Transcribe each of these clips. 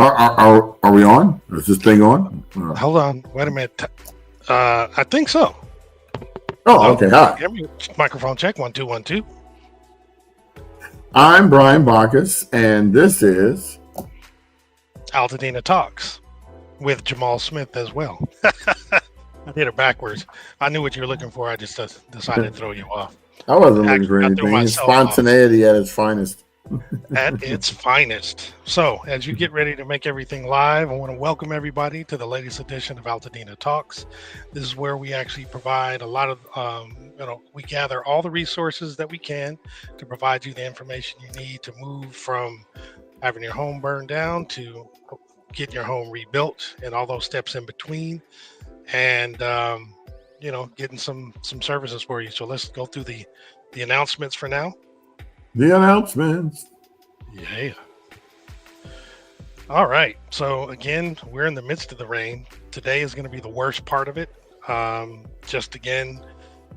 Are we on? Is this thing on? Hold on. Wait a minute. I think so. Oh, okay. Hi. Microphone check. 1 2 1 2. I'm Brian Bacchus, and this is AltadenaTalks with Jamal Smith as well. I did it backwards. I knew what you were looking for. I just decided to throw you off. I wasn't looking for anything. It's spontaneity at its finest. At its finest. So, as you get ready to make everything live, I want to welcome everybody to the latest edition of Altadena Talks. This is where we actually provide a lot of, we gather all the resources that we can to provide you the information you need to move from having your home burned down to getting your home rebuilt and all those steps in between, and getting some services for you. So let's go through the announcements for now. The announcements. Yeah. All right. So again, we're in the midst of the rain. Today is going to be the worst part of it. Just again,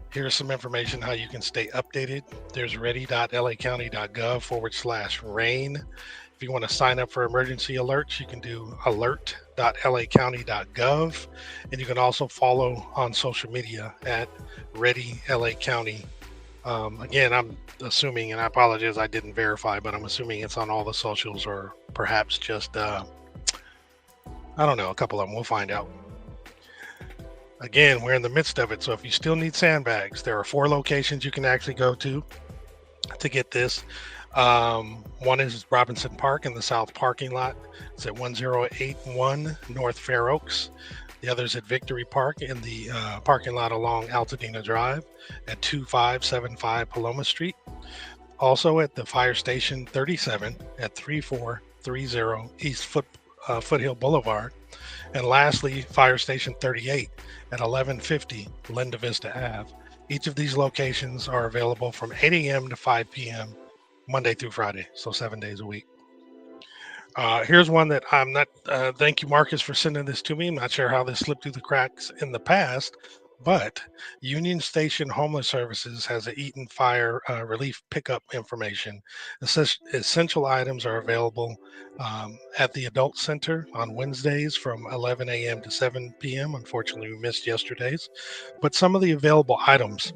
here's some information how you can stay updated. There's ready.lacounty.gov/rain. If you want to sign up for emergency alerts, you can do alert.lacounty.gov. And you can also follow on social media at Ready LA County. Again, I'm assuming, and I apologize, I didn't verify, but I'm assuming it's on all the socials, or perhaps just, I don't know, a couple of them. We'll find out. Again, we're in the midst of it. So if you still need sandbags, there are 4 locations you can actually go to get this. One is Robinson Park in the south parking lot. It's at 1081 North Fair Oaks. The other is at Victory Park in the parking lot along Altadena Drive at 2575 Paloma Street. Also at the Fire Station 37 at 3430 East Foothill Boulevard. And lastly, Fire Station 38 at 1150 Linda Vista Ave. Each of these locations are available from 8 a.m. to 5 p.m. Monday through Friday, so 7 days a week. Here's one that I'm not, thank you, Marcus, for sending this to me. I'm not sure how this slipped through the cracks in the past, but Union Station Homeless Services has an Eaton Fire relief pickup information. Essential items are available at the Adult Center on Wednesdays from 11 a.m. to 7 p.m. Unfortunately, we missed yesterday's, but some of the available items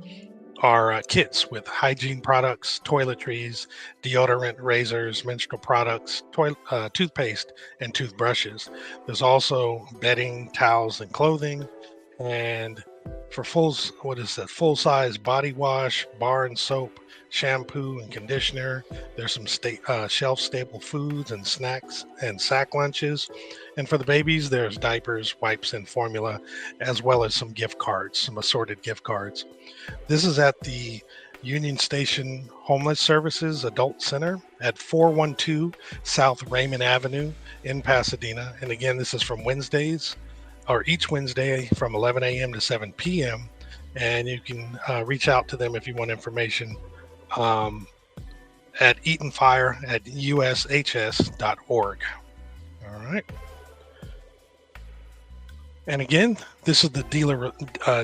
are kits with hygiene products, toiletries, deodorant, razors, menstrual products, toothpaste, and toothbrushes. There's also bedding, towels, and clothing. And for full-size body wash, bar and soap, shampoo and conditioner. There's some shelf-stable foods and snacks and sack lunches. And for the babies, there's diapers, wipes, and formula, as well as some gift cards, some assorted gift cards. This is at the Union Station Homeless Services Adult Center at 412 South Raymond Avenue in Pasadena. And again, this is from each Wednesday from 11 a.m. to 7 p.m. And you can reach out to them if you want information at eatonfire@ushs.org. All right. And again, this is the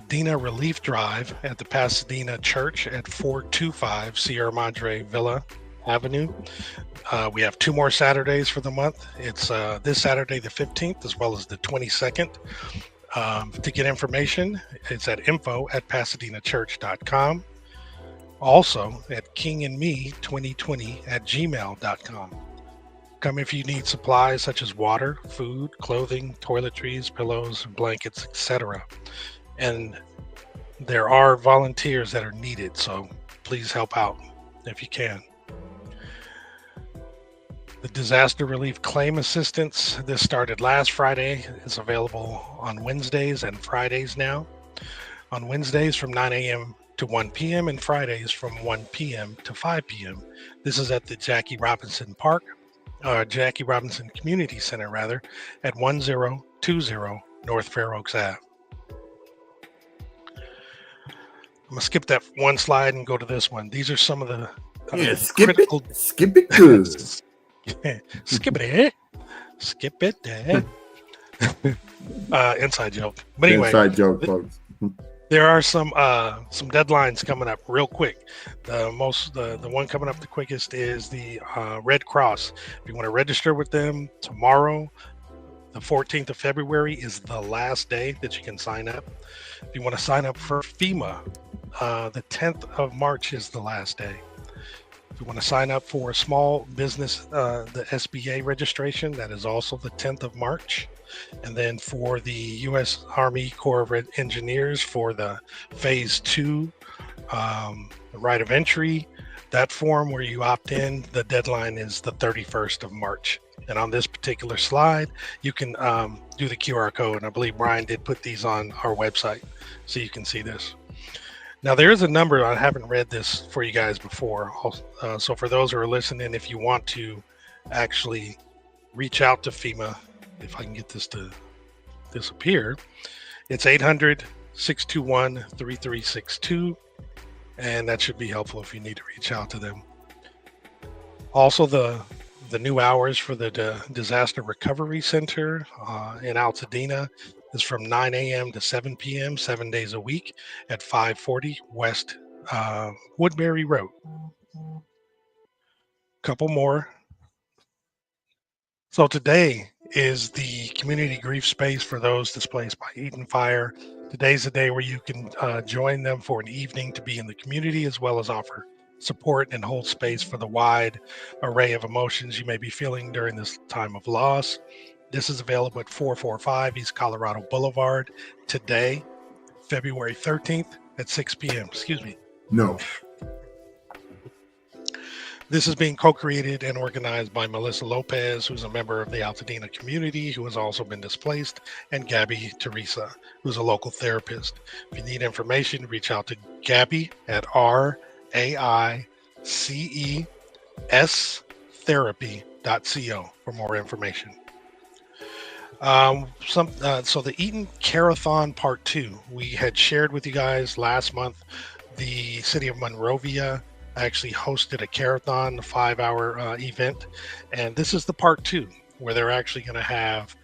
Dina Relief Drive at the Pasadena Church at 425 Sierra Madre Villa Avenue. We have 2 more Saturdays for the month. It's this Saturday, the 15th, as well as the 22nd. To get information, it's at info@pasadenachurch.com. Also at kingandme2020@gmail.com. Come if you need supplies such as water, food, clothing, toiletries, pillows, blankets, etc. And there are volunteers that are needed, so please help out if you can. The disaster relief claim assistance, this started last Friday, is available on Wednesdays and Fridays now. On Wednesdays from 9 a.m. to 1 p.m. and Fridays from 1 p.m. to 5 p.m. This is at the Jackie Robinson Community Center, at 1020 North Fair Oaks Ave. I'm going to skip that one slide and go to this one. These are some of the skip it good. Skip it. Inside joke. But anyway, inside joke, folks. There are some deadlines coming up real quick. The one coming up the quickest is the Red Cross. If you want to register with them tomorrow, the 14th of February is the last day that you can sign up. If you want to sign up for FEMA, the 10th of March is the last day. If you want to sign up for a small business, the SBA registration, that is also the 10th of March. And then for the U.S. Army Corps of Engineers for the Phase 2, the right of entry, that form where you opt in, the deadline is the 31st of March. And on this particular slide, you can do the QR code. And I believe Brian did put these on our website, so you can see this. Now, there is a number, I haven't read this for you guys before. So for those who are listening, if you want to actually reach out to FEMA, if I can get this to disappear, it's 800-621-3362. And that should be helpful if you need to reach out to them. Also, the new hours for the Disaster Recovery Center in Altadena is from 9 a.m. to 7 p.m., 7 days a week at 540 West Woodbury Road. Couple more. So today is the community grief space for those displaced by heat and fire. Today's the day where you can join them for an evening to be in the community, as well as offer support and hold space for the wide array of emotions you may be feeling during this time of loss. This is available at 445 East Colorado Boulevard today, February 13th at 6 p.m. Excuse me. No. This is being co-created and organized by Melissa Lopez, who's a member of the Altadena community, who has also been displaced, and Gabby Teresa, who's a local therapist. If you need information, reach out to Gabby at RAICES therapy.co for more information. So the Eaton Carathon Part 2, we had shared with you guys last month. The city of Monrovia actually hosted a carathon, a 5-hour event, and this is the Part 2, where they're actually going to have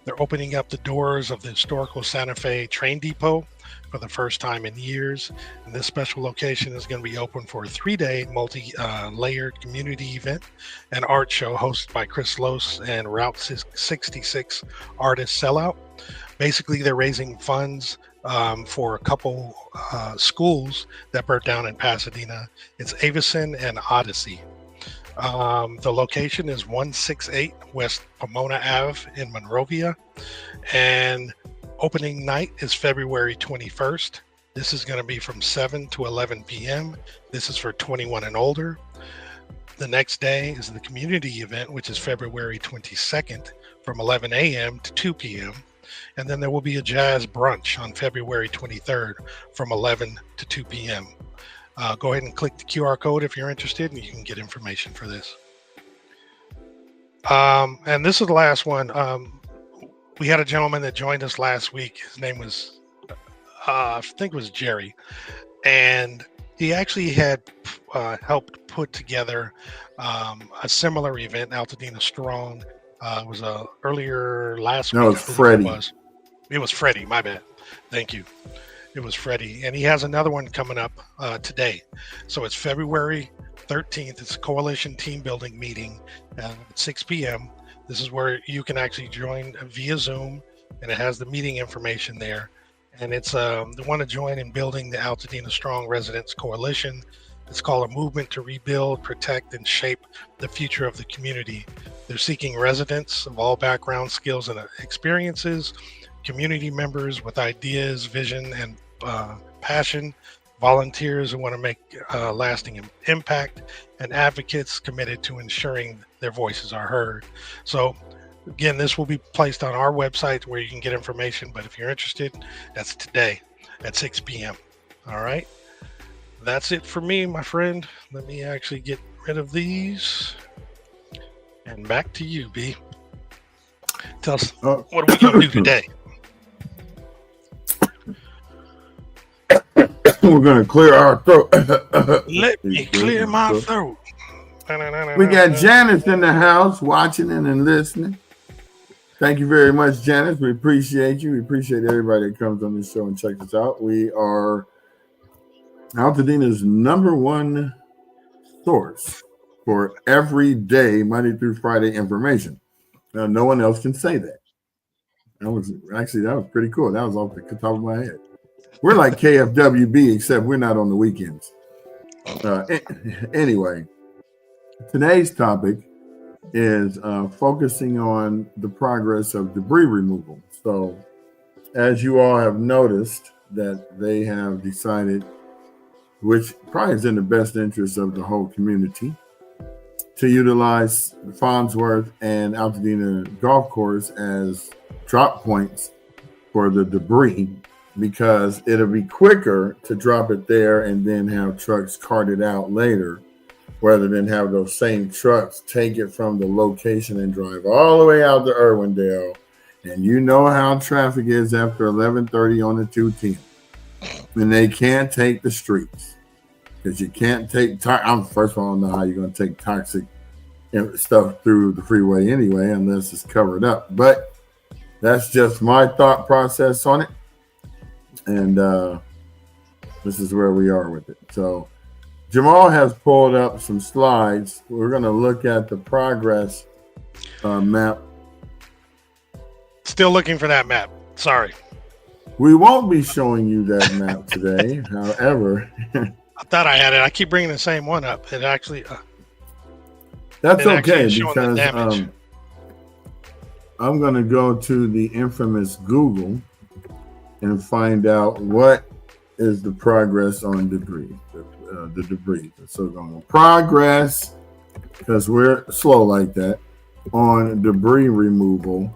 they're opening up the doors of the historical Santa Fe train depot for the first time in years. And this special location is going to be open for a 3-day multi-layered community event and art show hosted by Chris Los and Route 66 artist Sellout. Basically, they're raising funds for a couple schools that burnt down in Pasadena. It's Avison and Odyssey. The location is 168 West Pomona Ave in Monrovia, and opening night is February 21st. This is going to be from 7 to 11 p.m. This is for 21 and older. The next day is the community event, which is February 22nd from 11 a.m. to 2 p.m. And then there will be a jazz brunch on February 23rd from 11 to 2 p.m. Go ahead and click the QR code if you're interested, and you can get information for this. And this is the last one. We had a gentleman that joined us last week. His name was, I think it was Jerry. And he actually had helped put together a similar event, Altadena Strong. It was earlier last week. No, it was Freddie. It was Freddie, my bad. Thank you. It was Freddie. And he has another one coming up today. So it's February 13th. It's a coalition team building meeting at 6 p.m. This is where you can actually join via Zoom, and it has the meeting information there. And it's they want to join in building the Altadena Strong Residents Coalition. It's called A Movement to Rebuild, Protect, and Shape the Future of the Community. They're seeking residents of all backgrounds, skills, and experiences, community members with ideas, vision, and passion, volunteers who want to make lasting impact, and advocates committed to ensuring their voices are heard. So again, this will be placed on our website where you can get information, but if you're interested, that's today at 6 p.m. All right. That's it for me, my friend. Let me actually get rid of these. And back to you, B. Tell us, what are we going to do today? We're going to clear our throat. Let me clear my throat. We got Janice in the house watching and listening. Thank you very much, Janice. We appreciate you. We appreciate everybody that comes on this show and checks us out. We are Altadena's number one source for everyday Monday through Friday information. Now, no one else can say that. That was pretty cool. That was off the top of my head. We're like KFWB, except we're not on the weekends. Anyway, today's topic is focusing on the progress of debris removal. So, as you all have noticed, that they have decided, which probably is in the best interest of the whole community, to utilize Farnsworth and Altadena Golf Course as drop points for the debris, because it'll be quicker to drop it there and then have trucks carted out later, rather than have those same trucks take it from the location and drive all the way out to Irwindale. And you know how traffic is after 11:30 on the 210. And they can't take the streets. Because you can't take, first of all, I don't know how you're going to take toxic stuff through the freeway anyway, unless it's covered up. But that's just my thought process on it. And this is where we are with it. So Jamal has pulled up some slides. We're going to look at the progress map. Still looking for that map. Sorry. We won't be showing you that map today. However, I thought I had it. I keep bringing the same one up. It actually. That's okay, because I'm going to go to the infamous Google and find out what is the progress on debris, the debris. So going to progress, because we're slow like that, on debris removal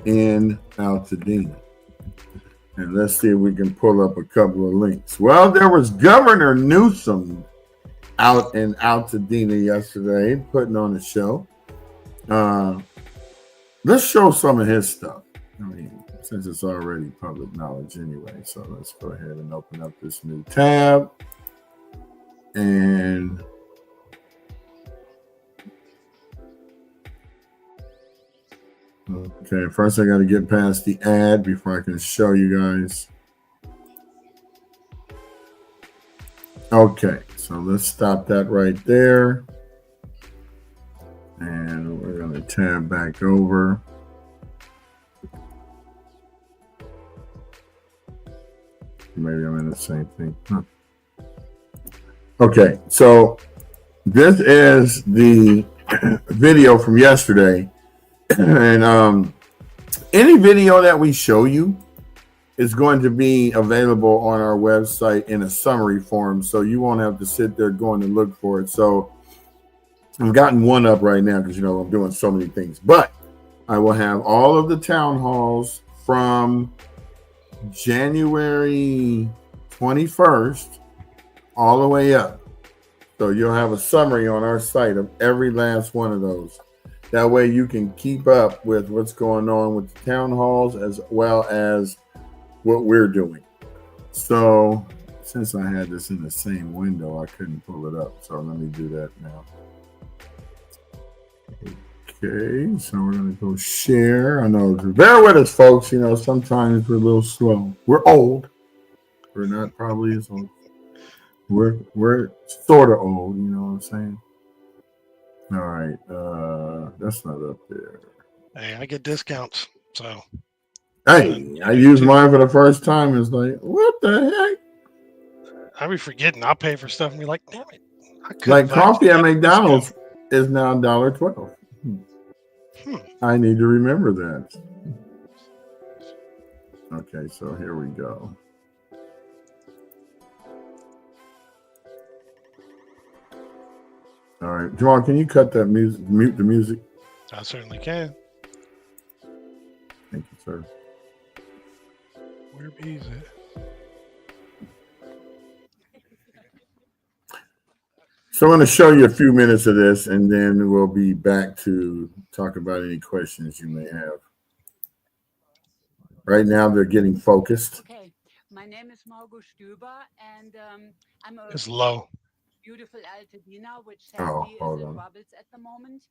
in Altadena. And let's see if we can pull up a couple of links. Well, there was Governor Newsom out in Altadena yesterday putting on a show. Let's show some of his stuff. I mean, since it's already public knowledge anyway. So let's go ahead and open up this new tab. And okay, first I got to get past the ad before I can show you guys. Okay, so let's stop that right there. And we're going to tab back over. Maybe I'm in the same thing. Huh. Okay, so this is the video from yesterday. And any video that we show you is going to be available on our website in a summary form, so you won't have to sit there going and look for it. So I've gotten one up right now because, I'm doing so many things. But I will have all of the town halls from January 21st all the way up. So you'll have a summary on our site of every last one of those. That way you can keep up with what's going on with the town halls as well as what we're doing. So since I had this in the same window, I couldn't pull it up. So let me do that now. Okay, so we're going to go share. I know, bear with us, folks. Sometimes we're a little slow. We're old. We're not probably as old. We're sort of old, you know what I'm saying? All right, that's not up there. Hey, I get discounts, so. Hey, I used mine for the first time. It's like, what the heck? I be forgetting. I'll pay for stuff and be like, damn it. Like coffee at McDonald's is now $1.12. I need to remember that. Okay, so here we go. All right, Jamal, can you cut that music, mute the music? I certainly can. Thank you, sir. Where is it? So I'm going to show you a few minutes of this, and then we'll be back to talk about any questions you may have. Right now, they're getting focused. Okay, my name is Margot Stöber, and I'm a it's low. Beautiful Altadena, which sadly is in troubles at the moment.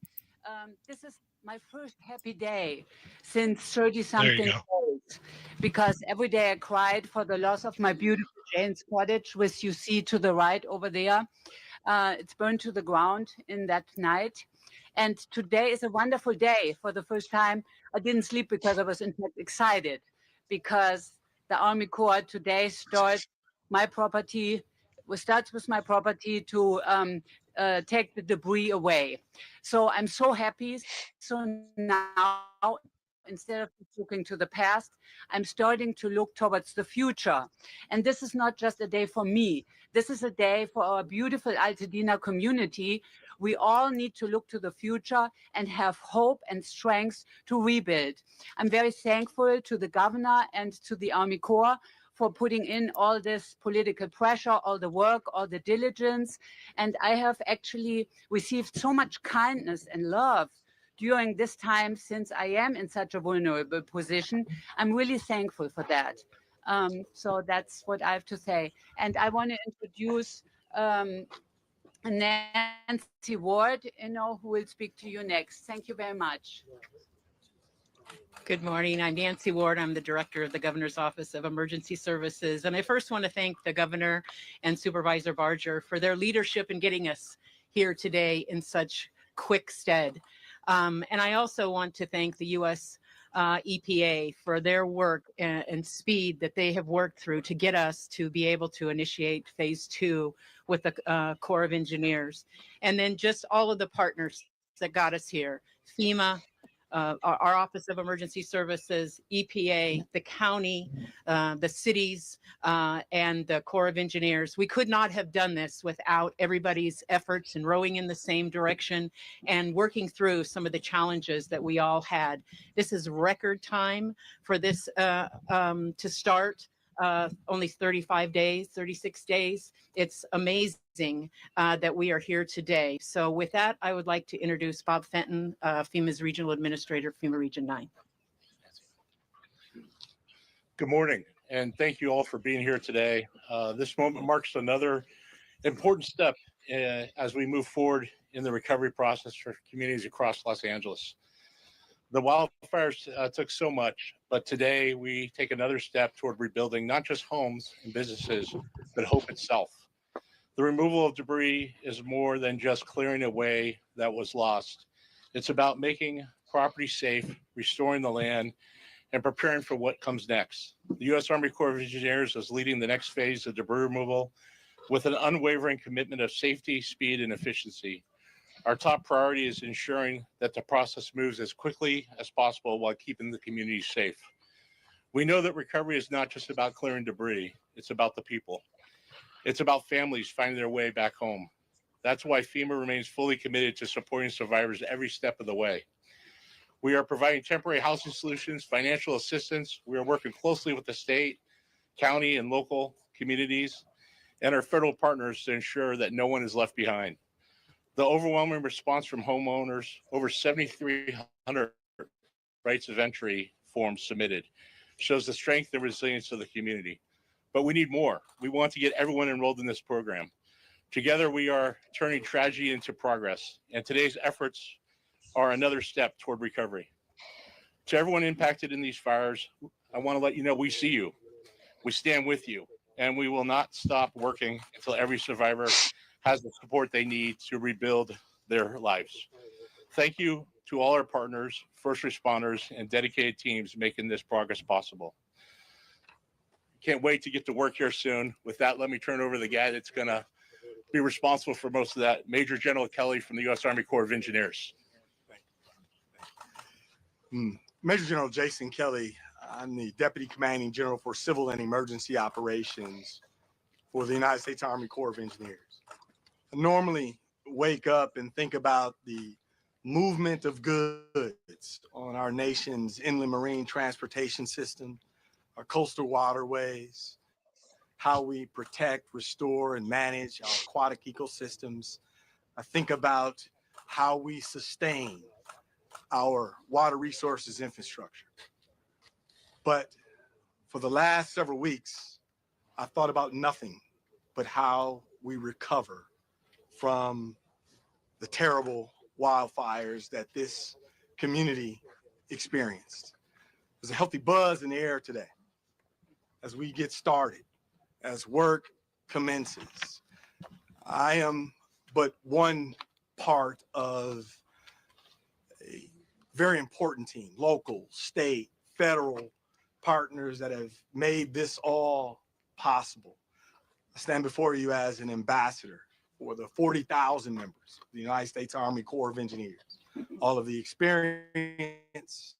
This is my first happy day since 30 There you something go. days because every day I cried for the loss of my beautiful Jane's cottage, which you see to the right over there. It's burned to the ground in that night. And today is a wonderful day. For the first time, I didn't sleep because I was in fact excited because the Army Corps today starts my property. Starts with my property to take the debris away. So I'm so happy. So now, instead of looking to the past, I'm starting to look towards the future. And this is not just a day for me. This is a day for our beautiful Altadena community. We all need to look to the future and have hope and strength to rebuild. I'm very thankful to the governor and to the Army Corps for putting in all this political pressure, all the work, all the diligence. And I have actually received so much kindness and love during this time since I am in such a vulnerable position. I'm really thankful for that. So that's what I have to say. And I want to introduce Nancy Ward, who will speak to you next. Thank you very much. Good morning. I'm Nancy Ward. I'm the director of the Governor's Office of Emergency Services. And I first want to thank the Governor and Supervisor Barger for their leadership in getting us here today in such quick stead. And I also want to thank the U.S. EPA for their work and speed that they have worked through to get us to be able to initiate phase 2 with the Corps of Engineers. And then just all of the partners that got us here, FEMA, our Office of Emergency Services, EPA, the county, the cities, and the Corps of Engineers. We could not have done this without everybody's efforts and rowing in the same direction and working through some of the challenges that we all had. This is record time for this to start. Only 35 days, 36 days. It's amazing that we are here today. So with that, I would like to introduce Bob Fenton, FEMA's Regional Administrator, FEMA Region 9. Good morning, and thank you all for being here today. This moment marks another important step as we move forward in the recovery process for communities across Los Angeles. The wildfires took so much, but today we take another step toward rebuilding not just homes and businesses, but hope itself. The removal of debris is more than just clearing away that was lost. It's about making property safe, restoring the land, and preparing for what comes next. The U.S. Army Corps of Engineers is leading the next phase of debris removal with an unwavering commitment of safety, speed, and efficiency. Our top priority is ensuring that the process moves as quickly as possible while keeping the community safe. We know that recovery is not just about clearing debris, it's about the people. It's about families finding their way back home. That's why FEMA remains fully committed to supporting survivors every step of the way. We are providing temporary housing solutions, financial assistance. We are working closely with the state, county, and local communities and our federal partners to ensure that no one is left behind. The overwhelming response from homeowners, over 7,300 rights of entry forms submitted, shows the strength and resilience of the community. But we need more. We want to get everyone enrolled in this program. Together, we are turning tragedy into progress, and today's efforts are another step toward recovery. To everyone impacted in these fires, I want to let you know we see you, we stand with you, and we will not stop working until every survivor has the support they need to rebuild their lives. Thank you to all our partners, first responders, and dedicated teams making this progress possible. Can't wait to get to work here soon. With that, let me turn over to the guy that's gonna be responsible for most of that, Major General Kelly from the U.S. Army Corps of Engineers. Major General Jason Kelly, I'm the Deputy Commanding General for Civil and Emergency Operations for the United States Army Corps of Engineers. I normally wake up and think about the movement of goods on our nation's inland marine transportation system, our coastal waterways, how we protect, restore, and manage our aquatic ecosystems. I think about how we sustain our water resources infrastructure. But for the last several weeks, I thought about nothing but how we recover from the terrible wildfires that this community experienced. There's a healthy buzz in the air today as we get started, as work commences. I am but one part of a very important team, local, state, federal partners that have made this all possible. I stand before you as an ambassador for the 40,000 members of the United States Army Corps of Engineers, all of the experience,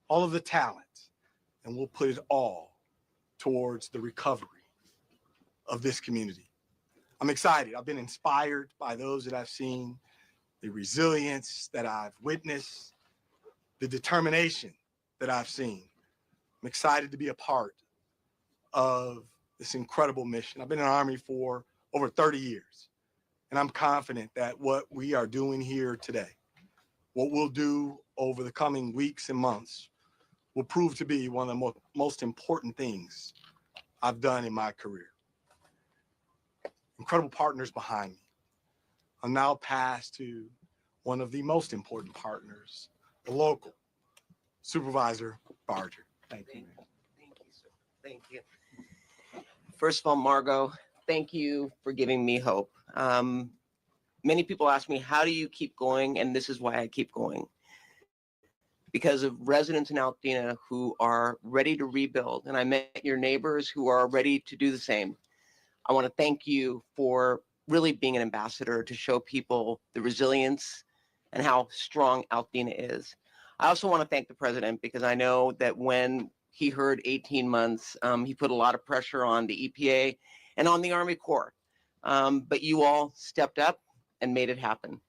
all of the talent, and we'll put it all towards the recovery of this community. I'm excited. I've been inspired by those that I've seen, the resilience that I've witnessed, the determination that I've seen. I'm excited to be a part of this incredible mission. I've been in the Army for over 30 years, and I'm confident that what we are doing here today, what we'll do over the coming weeks and months, will prove to be one of the most important things I've done in my career. Incredible partners behind me. I'll now pass to one of the most important partners, the local, Supervisor Barger. Thank you. Thank you, sir. Thank you. First of all, Margot, thank you for giving me hope. Many people ask me, how do you keep going? And this is why I keep going. Because of residents in Altadena who are ready to rebuild. And I met your neighbors who are ready to do the same. I want to thank you for really being an ambassador to show people the resilience and how strong Altadena is. I also want to thank the president because I know that when he heard 18 months, he put a lot of pressure on the EPA and on the Army Corps. But you all stepped up and made it happen.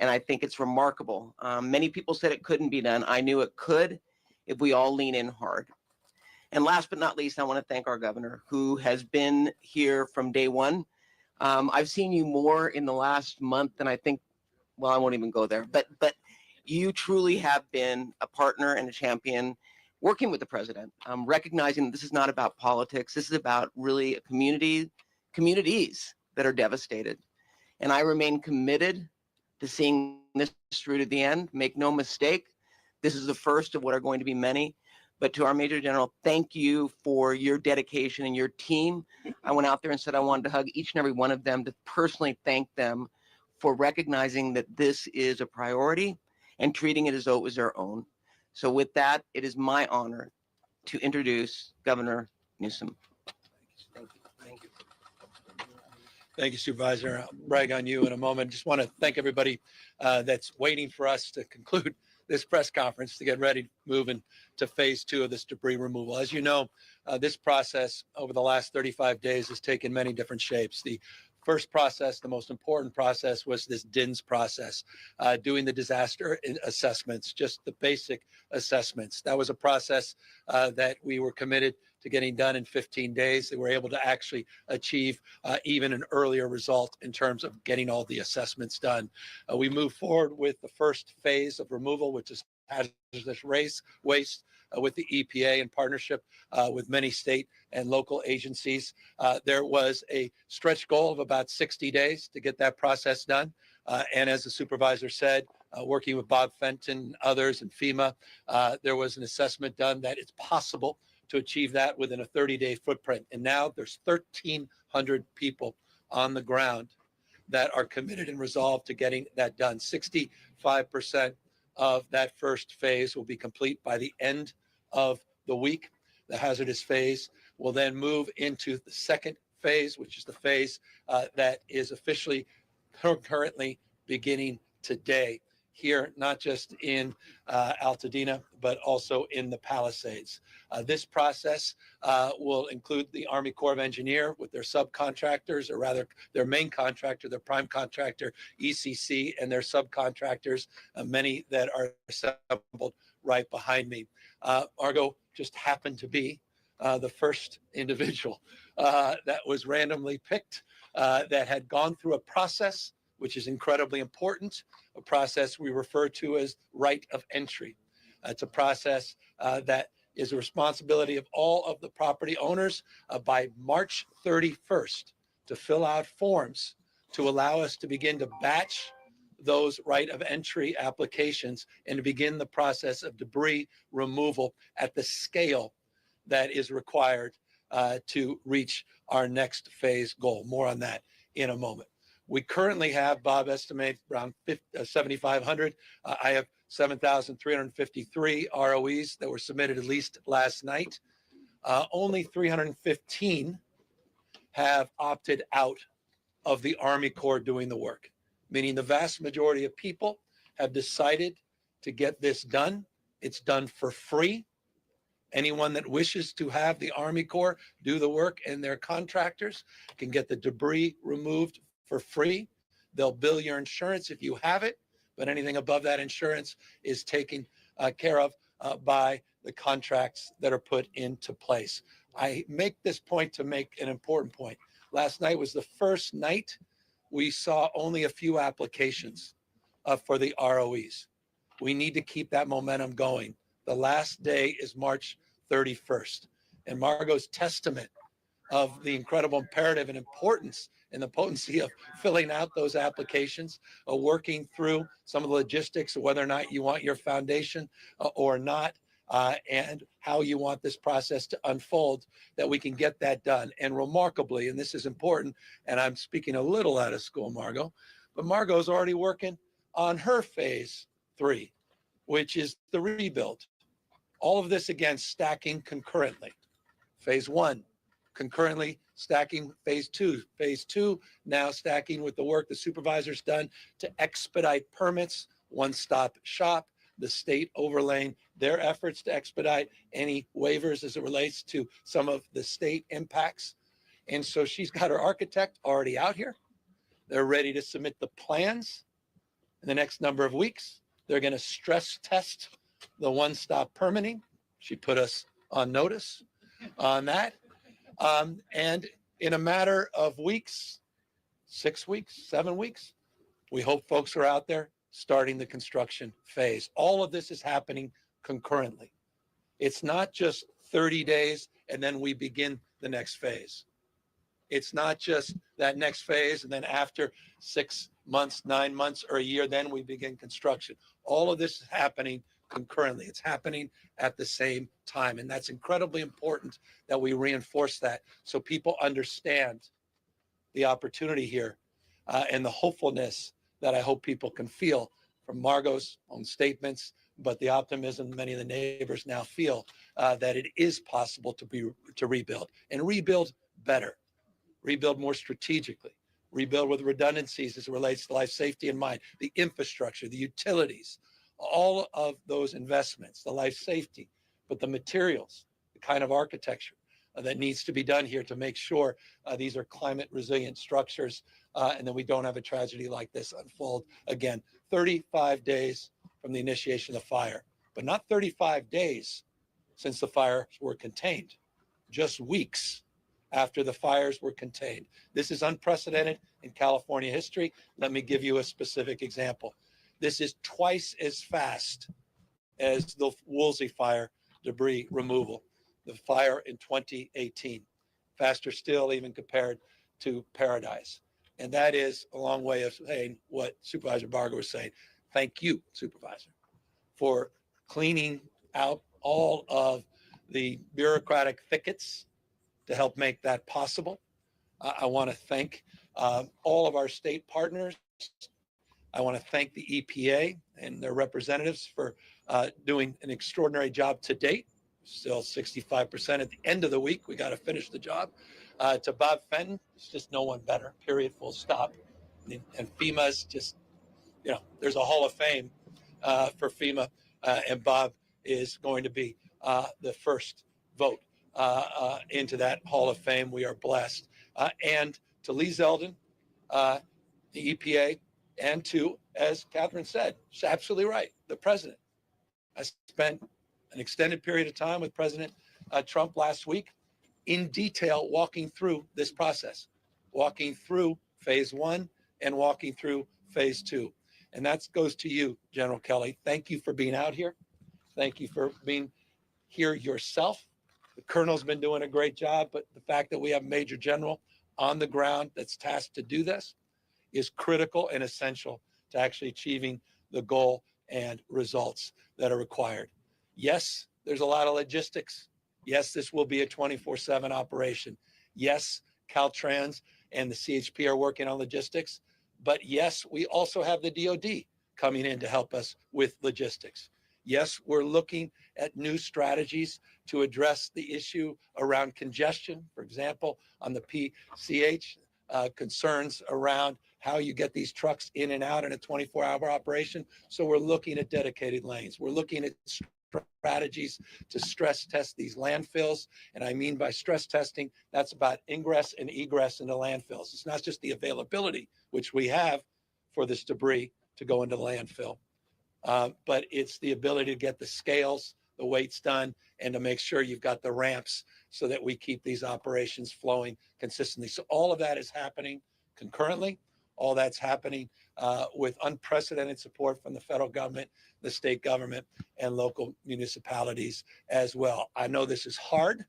And I think it's remarkable. Many people said it couldn't be done. I knew it could if we all lean in hard. And last but not least, I want to thank our governor who has been here from day one. I've seen you more in the last month than I think, well, I won't even go there, but you truly have been a partner and a champion working with the president, recognizing that this is not about politics. This is about really a communities that are devastated. And I remain committed to seeing this through to the end. Make no mistake, this is the first of what are going to be many. But to our Major General, thank you for your dedication and your team. I went out there and said I wanted to hug each and every one of them to personally thank them for recognizing that this is a priority and treating it as though it was their own. So with that, it is my honor to introduce Governor Newsom. Thank you. Thank you. Thank you, Supervisor. I'll brag on you in a moment. Just want to thank everybody that's waiting for us to conclude this press conference to get ready to move into phase 2 of this debris removal. As you know, this process over the last 35 days has taken many different shapes. The first process, the most important process, was this DINS process, doing the disaster assessments, just the basic assessments. That was a process that we were committed to getting done in 15 days. They were able to actually achieve even an earlier result in terms of getting all the assessments done. We moved forward with the first phase of removal, which is hazardous waste with the EPA in partnership with many state and local agencies. There was a stretch goal of about 60 days to get that process done. And as the supervisor said, working with Bob Fenton and others and FEMA, there was an assessment done that it's possible to achieve that within a 30-day footprint. And now there's 1,300 people on the ground that are committed and resolved to getting that done. 65% of that first phase will be complete by the end of the week. The hazardous phase will then move into the second phase, which is the phase that is officially currently beginning today here, not just in Altadena, but also in the Palisades. This process will include the Army Corps of Engineers with their subcontractors, or rather their main contractor, their prime contractor, ECC, and their subcontractors, many that are assembled right behind me. Margot just happened to be the first individual that was randomly picked that had gone through a process which is incredibly important, a process we refer to as right of entry. It's a process that is a responsibility of all of the property owners by March 31st to fill out forms to allow us to begin to batch those right of entry applications and to begin the process of debris removal at the scale that is required to reach our next phase goal. More on that in a moment. We currently have, Bob estimates, around 7,500. I have 7,353 ROEs that were submitted at least last night. Only 315 have opted out of the Army Corps doing the work, meaning the vast majority of people have decided to get this done. It's done for free. Anyone that wishes to have the Army Corps do the work and their contractors can get the debris removed for free. They'll bill your insurance if you have it, but anything above that insurance is taken care of by the contracts that are put into place. I make this point to make an important point. Last night was the first night we saw only a few applications for the ROEs. We need to keep that momentum going. The last day is March 31st. And Margot's testament of the incredible imperative and importance and the potency of filling out those applications, working through some of the logistics of whether or not you want your foundation or not, and how you want this process to unfold, that we can get that done. And remarkably, and this is important, and I'm speaking a little out of school, Margot, but Margot's already working on her phase 3, which is the rebuild. All of this, again, stacking concurrently. Phase 1, concurrently stacking phase 2. Phase 2 now stacking with the work the supervisor's done to expedite permits, one-stop shop, the state overlaying their efforts to expedite any waivers as it relates to some of the state impacts. And so she's got her architect already out here. They're ready to submit the plans in the next number of weeks. They're going to stress test the one-stop permitting. She put us on notice on that. And in a matter of weeks, 6 weeks, 7 weeks, we hope folks are out there starting the construction phase. All of this is happening concurrently. It's not just 30 days and then we begin the next phase. It's not just that next phase and then after 6 months, 9 months, or a year, then we begin construction. All of this is happening concurrently. It's happening at the same time. And that's incredibly important that we reinforce that so people understand the opportunity here and the hopefulness that I hope people can feel from Margot's own statements, but the optimism many of the neighbors now feel that it is possible to rebuild and rebuild better, rebuild more strategically, rebuild with redundancies as it relates to life safety in mind, the infrastructure, the utilities, all of those investments, the life safety, but the materials, the kind of architecture that needs to be done here to make sure these are climate resilient structures and that we don't have a tragedy like this unfold again. 35 days from the initiation of the fire, but not 35 days since the fires were contained, just weeks after the fires were contained. This is unprecedented in California history. Let me give you a specific example. This is twice as fast as the Woolsey fire debris removal, the fire in 2018. Faster still, even compared to Paradise. And that is a long way of saying what Supervisor Barger was saying. Thank you, Supervisor, for cleaning out all of the bureaucratic thickets to help make that possible. I want to thank all of our state partners. I want to thank the EPA and their representatives for doing an extraordinary job to date. Still 65% at the end of the week. We got to finish the job. To Bob Fenton, it's just no one better, period, full stop. And FEMA's just, you know, there's a Hall of Fame for FEMA, and Bob is going to be the first vote into that Hall of Fame. We are blessed. And to Lee Zeldin, the EPA, and to, as Catherine said, she's absolutely right, the president. I spent an extended period of time with President Trump last week in detail walking through this process, walking through phase 1 and walking through phase 2. And that goes to you, General Kelly. Thank you for being out here. Thank you for being here yourself. The Colonel's been doing a great job, but the fact that we have Major General on the ground that's tasked to do this is critical and essential to actually achieving the goal and results that are required. Yes, there's a lot of logistics. Yes, this will be a 24/7 operation. Yes, Caltrans and the CHP are working on logistics. But yes, we also have the DoD coming in to help us with logistics. Yes, we're looking at new strategies to address the issue around congestion. For example, on the PCH, concerns around how you get these trucks in and out in a 24-hour operation. So we're looking at dedicated lanes. We're looking at strategies to stress test these landfills. And I mean by stress testing, that's about ingress and egress into landfills. It's not just the availability, which we have for this debris to go into the landfill, but it's the ability to get the scales, the weights done, and to make sure you've got the ramps so that we keep these operations flowing consistently. So all of that is happening concurrently. All that's happening with unprecedented support from the federal government, the state government, and local municipalities as well. I know this is hard.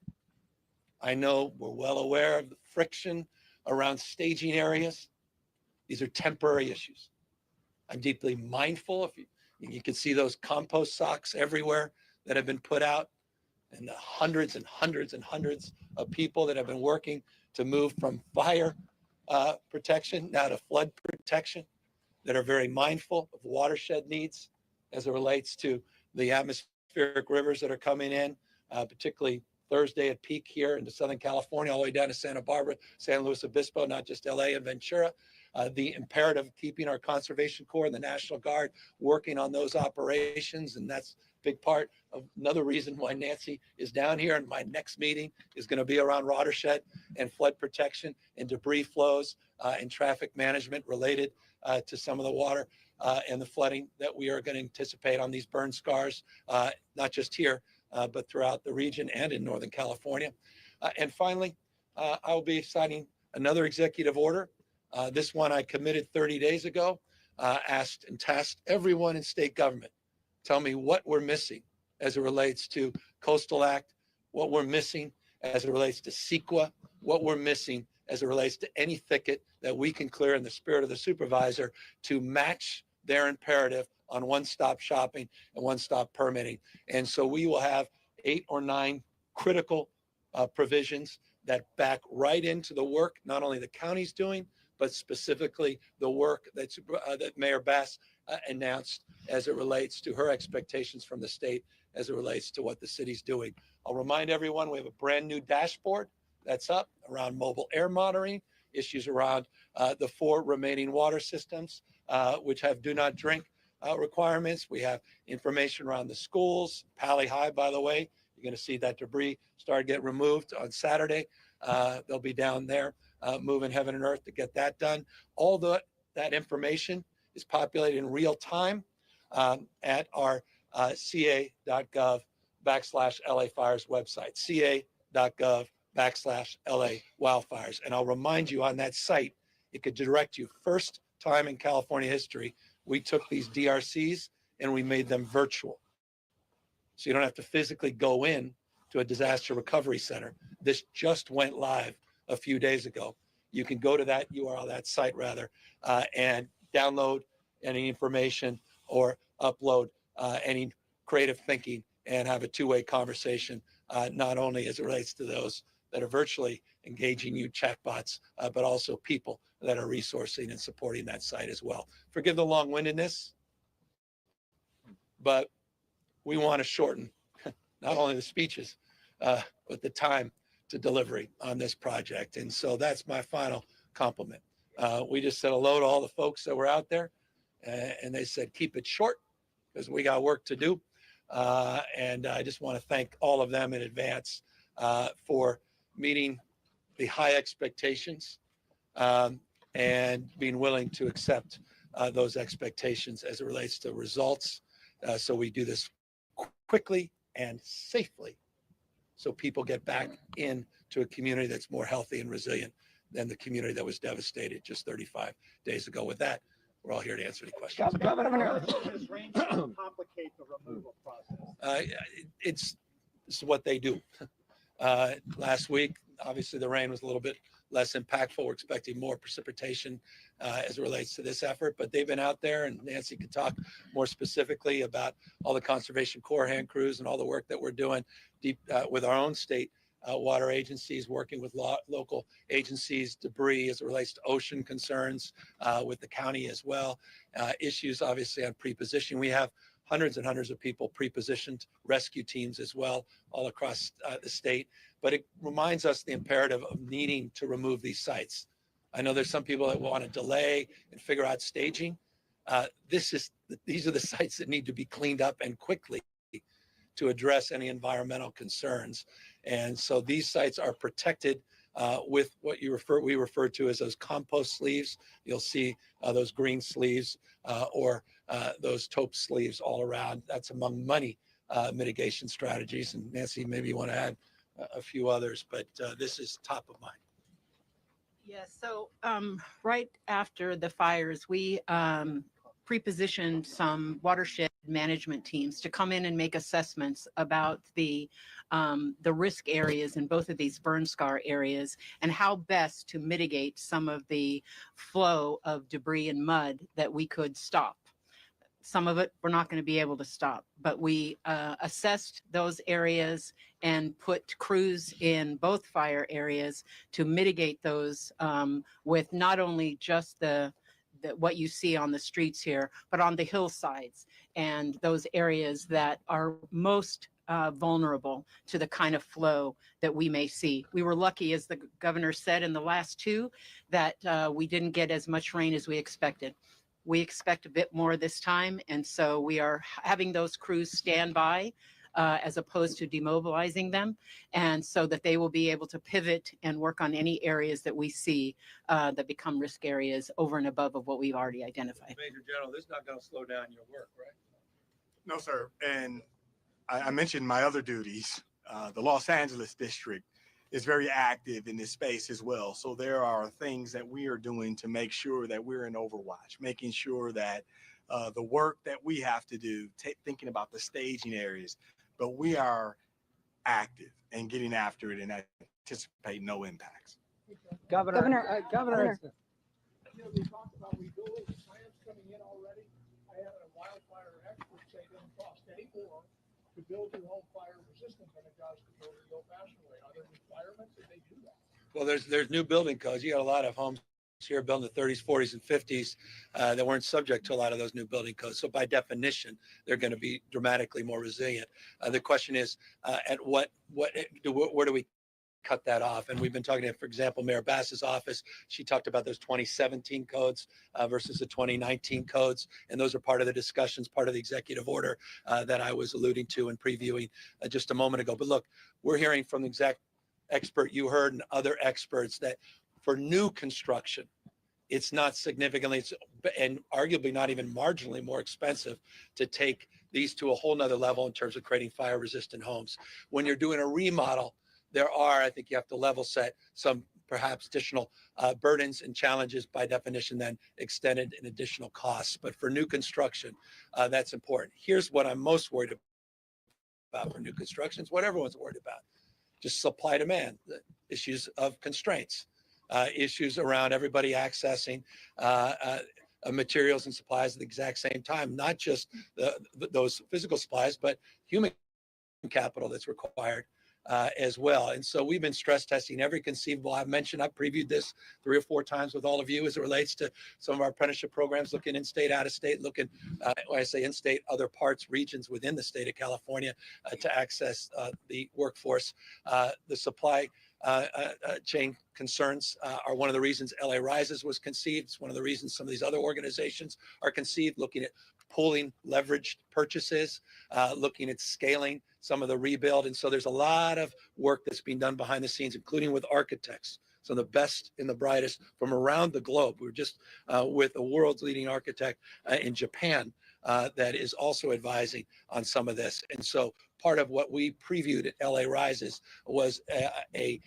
I know we're well aware of the friction around staging areas. These are temporary issues. I'm deeply mindful. If you can see those compost socks everywhere that have been put out, and the hundreds and hundreds and hundreds of people that have been working to move from fire protection now to flood protection, that are very mindful of watershed needs as it relates to the atmospheric rivers that are coming in, particularly Thursday at peak here into Southern California, all the way down to Santa Barbara, San Luis Obispo, not just LA and Ventura. The imperative of keeping our Conservation Corps and the National Guard working on those operations. And that's a big part of another reason why Nancy is down here. And my next meeting is going to be around watershed and flood protection and debris flows and traffic management related to some of the water and the flooding that we are going to anticipate on these burn scars, not just here, but throughout the region and in Northern California. And finally, I will be signing another executive order. This one I committed 30 days ago, asked and tasked everyone in state government, tell me what we're missing as it relates to Coastal Act, what we're missing as it relates to CEQA, what we're missing as it relates to any thicket that we can clear in the spirit of the supervisor to match their imperative on one-stop shopping and one-stop permitting. And so we will have 8 or 9 critical provisions that back right into the work, not only the county's doing, but specifically the work that Mayor Bass announced as it relates to her expectations from the state as it relates to what the city's doing. I'll remind everyone we have a brand new dashboard that's up around mobile air monitoring, issues around the 4 remaining water systems, which have do not drink requirements. We have information around the schools. Pally High, by the way, you're going to see that debris start to get removed on Saturday. They'll be down there moving heaven and earth to get that done. All that information is populated in real time at our ca.gov/LA Fires website, ca.gov/LA Wildfires. And I'll remind you on that site, it could direct you. First time in California history, we took these DRCs and we made them virtual. So you don't have to physically go in to a disaster recovery center. This just went live a few days ago. You can go to that URL, that site rather, and download any information or upload any creative thinking and have a two-way conversation, not only as it relates to those that are virtually engaging you, chatbots, but also people that are resourcing and supporting that site as well. Forgive the long-windedness, but we want to shorten not only the speeches, but the time to delivery on this project. And so that's my final compliment. We just said hello to all the folks that were out there, and they said, keep it short because we got work to do. And I just want to thank all of them in advance for meeting the high expectations and being willing to accept those expectations as it relates to results. So we do this quickly and safely so people get back into a community that's more healthy and resilient than the community that was devastated just 35 days ago. With that, we're all here to answer any questions. Governor, this rain complicate the removal process? This is what they do. Last week, obviously the rain was a little bit less impactful. We're expecting more precipitation as it relates to this effort, but they've been out there, and Nancy can talk more specifically about all the Conservation Corps hand crews and all the work that we're doing deep with our own state water agencies, working with local agencies, debris as it relates to ocean concerns with the county as well. Issues obviously on pre-positioning. We have hundreds and hundreds of people pre-positioned, rescue teams as well, all across the state. But it reminds us the imperative of needing to remove these sites. I know there's some people that want to delay and figure out staging. These are the sites that need to be cleaned up and quickly to address any environmental concerns. And so these sites are protected with what we refer to as those compost sleeves. You'll see those green sleeves or those taupe sleeves all around. That's among many mitigation strategies. And Nancy, maybe you want to add a few others, but this is top of mind. Yes. So right after the fires, we pre-positioned some watershed management teams to come in and make assessments about the risk areas in both of these burn scar areas and how best to mitigate some of the flow of debris and mud that we could stop. Some of it we're not going to be able to stop, but we assessed those areas and put crews in both fire areas to mitigate those with not only just what you see on the streets here, but on the hillsides and those areas that are most vulnerable to the kind of flow that we may see. We were lucky, as the governor said in the last two, that we didn't get as much rain as we expected. We expect a bit more this time, and so we are having those crews stand by as opposed to demobilizing them, and so that they will be able to pivot and work on any areas that we see that become risk areas over and above of what we've already identified. Major General, this is not going to slow down your work, right? No, sir. And I mentioned my other duties. The Los Angeles district is very active in this space as well. So there are things that we are doing to make sure that we're in overwatch, making sure that the work that we have to do, thinking about the staging areas, but we are active and getting after it and anticipate no impacts. Governor. You know, they talked about rebuilding, the plans coming in already. I had a wildfire expert say it doesn't cost any more to build your home fire resistant than it does to build it the old-fashioned way. Are there requirements that they do that? Well, there's new building codes. You got a lot of homes here built in the 30s, 40s, and 50s that weren't subject to a lot of those new building codes. So by definition, they're going to be dramatically more resilient. The question is, where do we cut that off? And we've been talking to, for example, Mayor Bass's office. She talked about those 2017 codes versus the 2019 codes. And those are part of the discussions, part of the executive order that I was alluding to and previewing just a moment ago. But look, we're hearing from the exact expert you heard and other experts that for new construction, it's not significantly, and arguably not even marginally more expensive to take these to a whole nother level in terms of creating fire resistant homes. When you're doing a remodel, there are, I think you have to level set some perhaps additional burdens and challenges, by definition, then extended in additional costs. But for new construction, that's important. Here's what I'm most worried about for new construction. It's what everyone's worried about. Just supply demand, the issues of constraints, issues around everybody accessing materials and supplies at the exact same time, not just those physical supplies, but human capital that's required as well. And so we've been stress testing every conceivable. I've previewed this 3 or 4 times with all of you as it relates to some of our apprenticeship programs, looking in-state, out-of-state, looking, when I say in-state, other parts, regions within the state of California to access the workforce. The supply chain concerns are one of the reasons LA Rises was conceived. It's one of the reasons some of these other organizations are conceived, looking at pooling leveraged purchases, looking at scaling some of the rebuild. And so there's a lot of work that's being done behind the scenes, including with architects. So the best and the brightest from around the globe. We were just with a world's leading architect in Japan that is also advising on some of this. And so part of what we previewed at LA Rises was it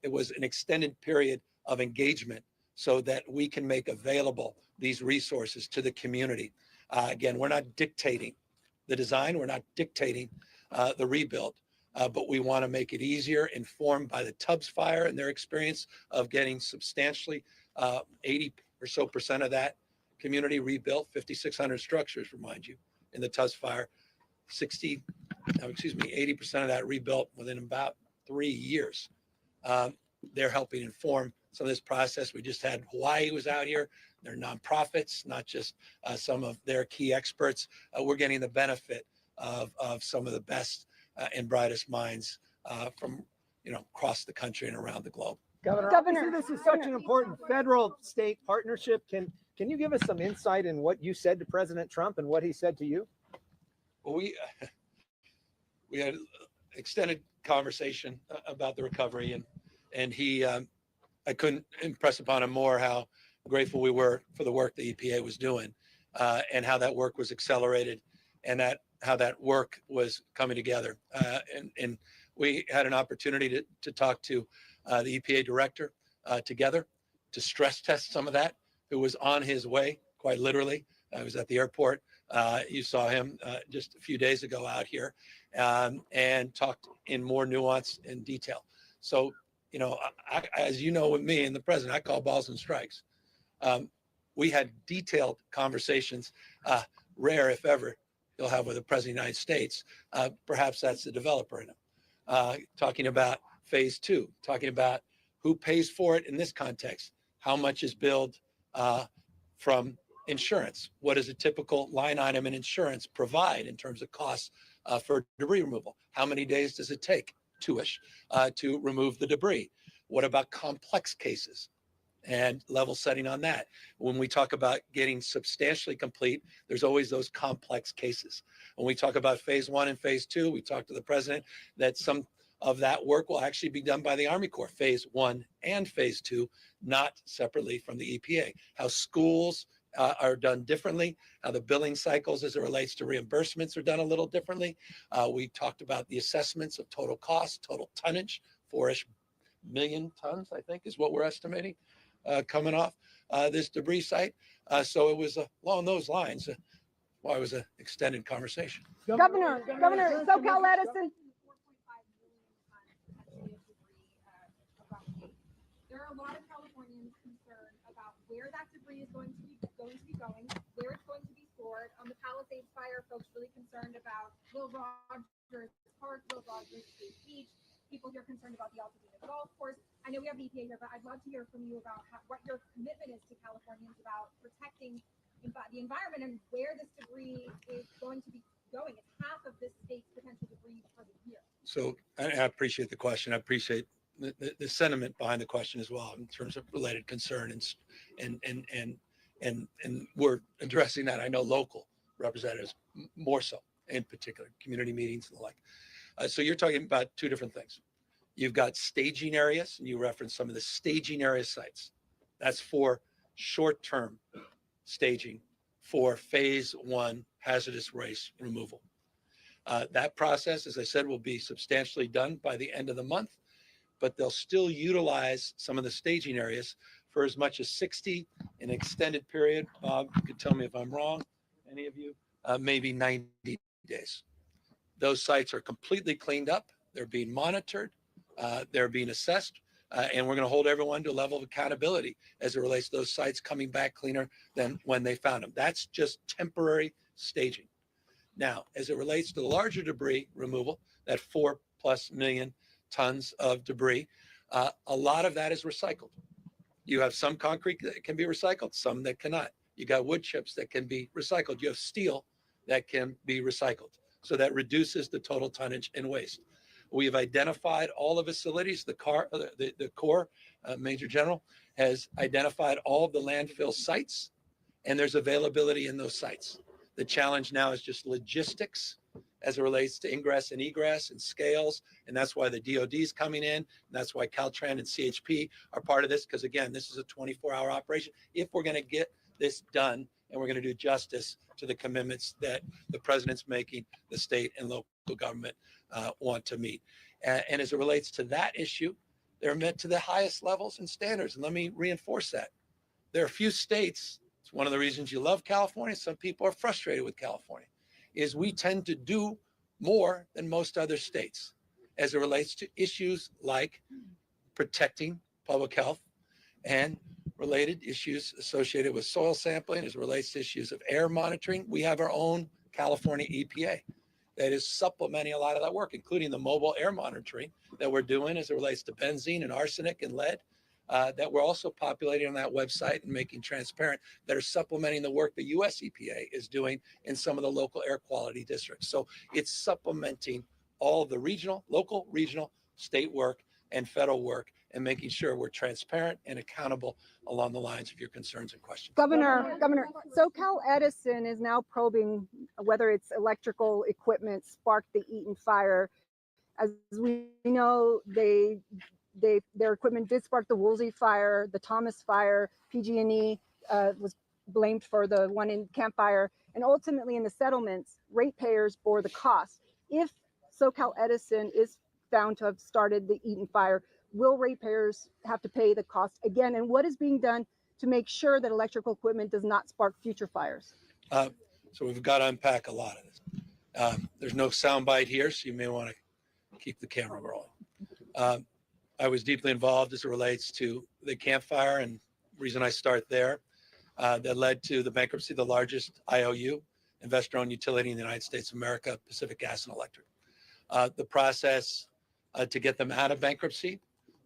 was an extended period of engagement so that we can make available these resources to the community. Again, we're not dictating the design. We're not dictating the rebuild. but we want to make it easier, informed by the Tubbs fire and their experience of getting substantially 80 or so percent of that community rebuilt, 5,600 structures, remind you, in the Tubbs fire, 80% of that rebuilt within about 3 years. They're helping inform some of this process. We just had Hawaii was out here. They're nonprofits, not just some of their key experts. We're getting the benefit of some of the best and brightest minds from across the country and around the globe. Governor, this is such an important federal-state partnership. Can you give us some insight in what you said to President Trump and what he said to you? Well, we had extended conversation about the recovery, and he I couldn't impress upon him more how grateful we were for the work the EPA was doing, and how that work was accelerated, and how that work was coming together. And we had an opportunity to talk to the EPA director together to stress test some of that, who was on his way, quite literally. I was at the airport. You saw him just a few days ago out here, and talked in more nuance and detail. So, as you know, with me and the president, I call balls and strikes. We had detailed conversations, rare if ever you'll have with the president of the United States. Perhaps that's the developer in him. Talking about phase 2, talking about who pays for it in this context, how much is billed from insurance, what does a typical line item in insurance provide in terms of costs for debris removal, how many days does it take, 2-ish, to remove the debris, what about complex cases, and level setting on that. When we talk about getting substantially complete, there's always those complex cases. When we talk about phase 1 and phase 2, we talked to the president that some of that work will actually be done by the Army Corps, phase 1 and phase 2, not separately from the EPA. How schools are done differently, how the billing cycles as it relates to reimbursements are done a little differently. We talked about the assessments of total cost, total tonnage, 4-ish million tons, I think is what we're estimating coming off this debris site. So it was along those lines. Why it was an extended conversation. Governor, SoCal Edison. There are a lot of Californians concerned about where that debris is going to be going, where it's going to be stored. On the Palisades fire, folks really concerned about Will Rogers Park, Will Rogers Beach. People here concerned about the Altadena golf course. I know we have the EPA here, but I'd love to hear from you about what your commitment is to Californians about protecting the environment and where this debris is going to be going. It's half of this state's potential debris for the year. So I appreciate the question. I appreciate the sentiment behind the question as well in terms of related concern, and we're addressing that. I know local representatives more so, in particular community meetings and the like. So you're talking about two different things. You've got staging areas, and you referenced some of the staging area sites. That's for short-term staging for phase 1 hazardous waste removal. That process, as I said, will be substantially done by the end of the month, but they'll still utilize some of the staging areas for as much as 60 an extended period. Bob, you could tell me if I'm wrong, any of you, maybe 90 days. Those sites are completely cleaned up. They're being monitored. They're being assessed. And we're going to hold everyone to a level of accountability as it relates to those sites coming back cleaner than when they found them. That's just temporary staging. Now, as it relates to the larger debris removal, that 4+ million tons of debris, a lot of that is recycled. You have some concrete that can be recycled, some that cannot. You got wood chips that can be recycled. You have steel that can be recycled. So that reduces the total tonnage and waste. We have identified all the facilities. The Corps, Major General, has identified all of the landfill sites, and there's availability in those sites. The challenge now is just logistics as it relates to ingress and egress and scales, and that's why the DOD is coming in, and that's why Caltrans and CHP are part of this, because again, this is a 24-hour operation. If we're going to get this done, and we're going to do justice to the commitments that the president's making, the state and local government want to meet. And as it relates to that issue, they're met to the highest levels and standards. And let me reinforce that. There are a few states, it's one of the reasons you love California, some people are frustrated with California, is we tend to do more than most other states. as it relates to issues like protecting public health and related issues associated with soil sampling, as it relates to issues of air monitoring. We have our own California EPA that is supplementing a lot of that work, including the mobile air monitoring that we're doing as it relates to benzene and arsenic and lead, that we're also populating on that website and making transparent, that are supplementing the work the US EPA is doing in some of the local air quality districts. So it's supplementing all of the regional, local, regional, state work and federal work, and making sure we're transparent and accountable along the lines of your concerns and questions. Governor, SoCal Edison is now probing whether its electrical equipment sparked the Eaton fire. As we know, their equipment did spark the Woolsey fire, the Thomas fire. PG&E was blamed for the one in Camp Fire, and ultimately in the settlements, ratepayers bore the cost. If SoCal Edison is found to have started the Eaton fire, will ratepayers have to pay the cost again? And what is being done to make sure that electrical equipment does not spark future fires? So we've got to unpack a lot of this. There's no soundbite here, so you may want to keep the camera rolling. I was deeply involved as it relates to the Camp Fire, and the reason I start there, that led to the bankruptcy of the largest IOU, investor-owned utility in the United States of America, Pacific Gas and Electric. The process to get them out of bankruptcy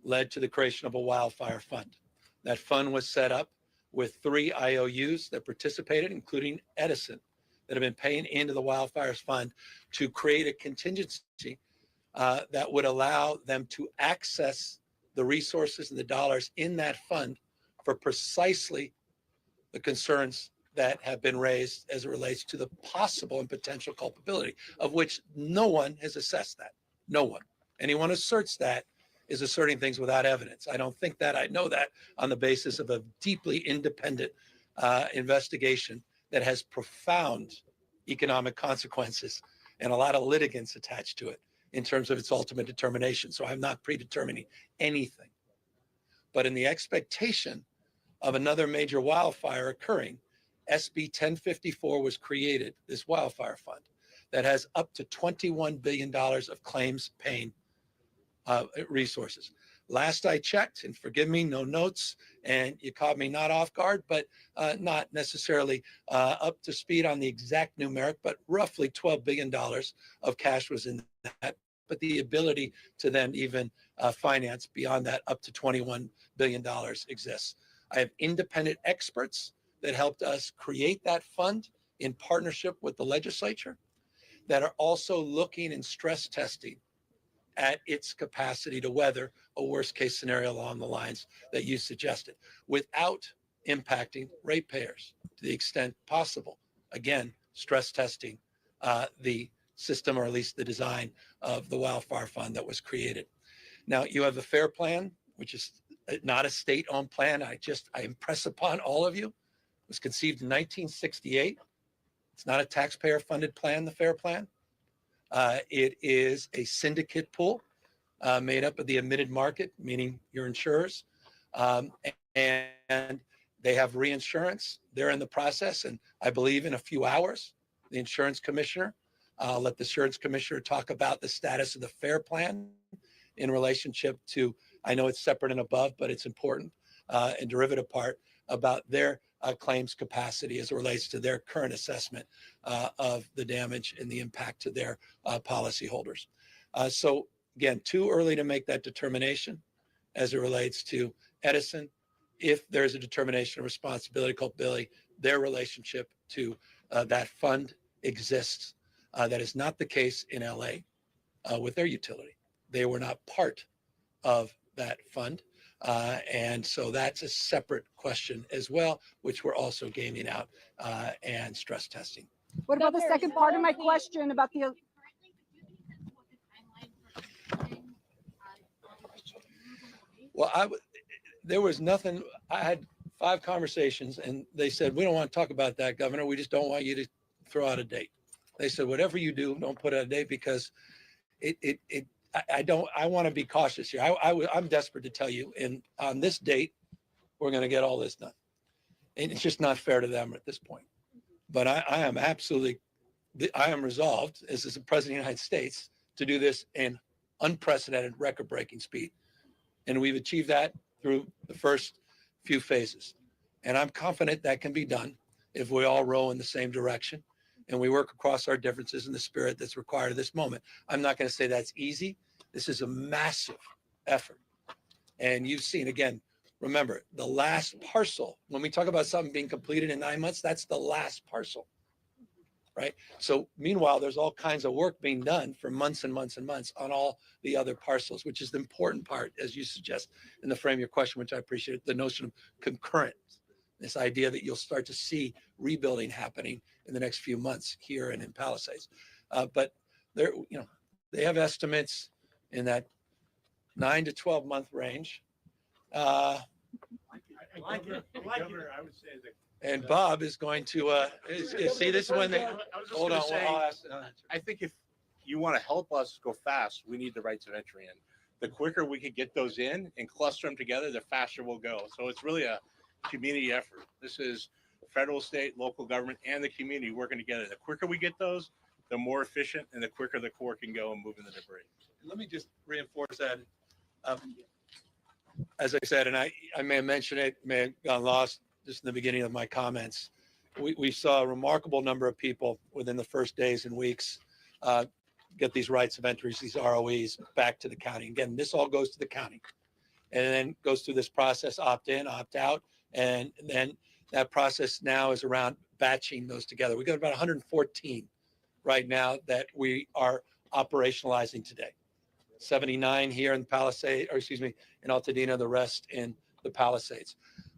led to the creation of a wildfire fund. That fund was set up with 3 IOUs that participated, including Edison, that have been paying into the wildfires fund to create a contingency that would allow them to access the resources and the dollars in that fund for precisely the concerns that have been raised as it relates to the possible and potential culpability, of which no one has assessed that. No one. Anyone who asserts that is asserting things without evidence. I don't think that. I know that on the basis of a deeply independent investigation that has profound economic consequences and a lot of litigants attached to it in terms of its ultimate determination. So I'm not predetermining anything. But in the expectation of another major wildfire occurring, SB 1054 was created, this wildfire fund, that has up to $21 billion of claims paying resources. Last I checked, and forgive me, no notes, and you caught me not off guard, but not necessarily up to speed on the exact numeric, but roughly $12 billion of cash was in that. But the ability to then even finance beyond that up to $21 billion exists. I have independent experts that helped us create that fund in partnership with the legislature that are also looking and stress testing at its capacity to weather a worst case scenario along the lines that you suggested without impacting ratepayers to the extent possible. Again, stress testing the system, or at least the design of the wildfire fund that was created. Now you have the FAIR plan, which is not a state-owned plan. I impress upon all of you, it was conceived in 1968. It's not a taxpayer-funded plan, the FAIR plan. It is a syndicate pool made up of the admitted market, meaning your insurers, and they have reinsurance. They're in the process, and I believe in a few hours, the insurance commissioner, I'll let the insurance commissioner talk about the status of the FAIR plan in relationship to, I know it's separate and above, but it's important, and derivative part about their claims capacity as it relates to their current assessment of the damage and the impact to their policyholders. So again, too early to make that determination as it relates to Edison. If there's a determination of responsibility, culpability, their relationship to that fund exists. That is not the case in LA with their utility. They were not part of that fund. And so that's a separate question as well, which we're also gaming out and stress testing. What about the second part of my question about the... Well, there was nothing. I had 5 conversations and they said, we don't want to talk about that, Governor. We just don't want you to throw out a date. They said, whatever you do, don't put out a date, because I want to be cautious here. I'm desperate to tell you, and on this date, we're going to get all this done. And it's just not fair to them at this point. But I am resolved as the President of the United States to do this in unprecedented record-breaking speed. And we've achieved that through the first few phases. And I'm confident that can be done if we all row in the same direction and we work across our differences in the spirit that's required at this moment. I'm not going to say that's easy. This is a massive effort. And you've seen, again, remember, the last parcel, when we talk about something being completed in 9 months, that's the last parcel, right? So meanwhile, there's all kinds of work being done for months and months and months on all the other parcels, which is the important part, as you suggest in the frame of your question, which I appreciate, the notion of concurrent, this idea that you'll start to see rebuilding happening in the next few months here and in Palisades. But they're, you know, they have estimates in that 9 to 12 month range. I like it. Governor, I would say that. And Bob is going to see this is when they hold on. I think if you want to help us go fast, we need the rights of entry in. The quicker we can get those in and cluster them together, the faster we'll go. So it's really a community effort. This is federal, state, local government, and the community working together. The quicker we get those, the more efficient and the quicker the Corps can go and move in the debris. Let me just reinforce that. As I said, and I may have mentioned it, may have gone lost just in the beginning of my comments. We saw a remarkable number of people within the first days and weeks get these rights of entries, these ROEs, back to the county. Again, this all goes to the county and then goes through this process, opt in, opt out. And then that process now is around batching those together. We got about 114 right now that we are operationalizing today. 79 here in Palisades, or excuse me, in Altadena, the rest in the Palisades.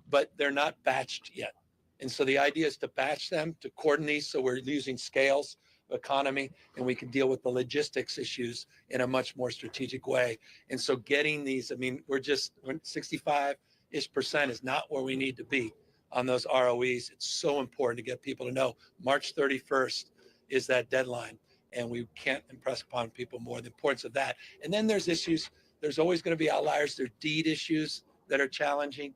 But they're not batched yet. And so the idea is to batch them, to coordinate, so we're using scales of economy and we can deal with the logistics issues in a much more strategic way. And so getting these, I mean, we're 65-ish% is not where we need to be on those ROEs. It's so important to get people to know March 31st is that deadline. And we can't impress upon people more the importance of that. And then there's issues. There's always going to be outliers. There's deed issues that are challenging.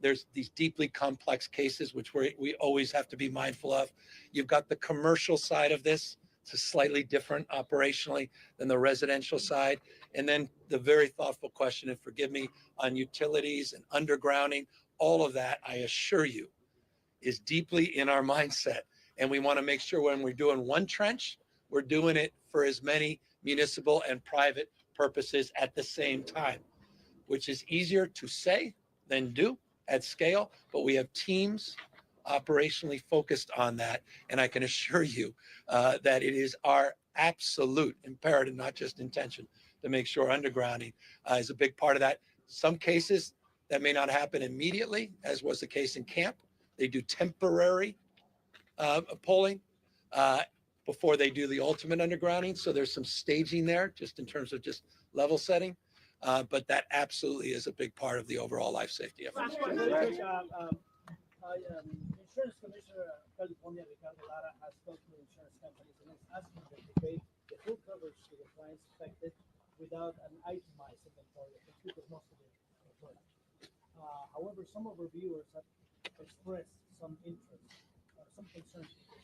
There's these deeply complex cases, which we always have to be mindful of. You've got the commercial side of this. It's slightly different operationally than the residential side. And then the very thoughtful question, and forgive me, on utilities and undergrounding, all of that, I assure you, is deeply in our mindset. And we want to make sure when we're doing one trench, we're doing it for as many municipal and private purposes at the same time, which is easier to say than do at scale, but we have teams operationally focused on that. And I can assure you that it is our absolute imperative, not just intention, to make sure undergrounding is a big part of that. Some cases that may not happen immediately, as was the case in Camp. They do temporary polling before they do the ultimate undergrounding. So there's some staging there just in terms of just level setting. But that absolutely is a big part of the overall life safety effort. Insurance Commissioner of California, Ricardo Lara, has talked to insurance companies and is asking them to pay the full coverage to the clients affected without an itemized inventory, because most of it is product. However, some of our viewers have expressed some interest, some concerns, because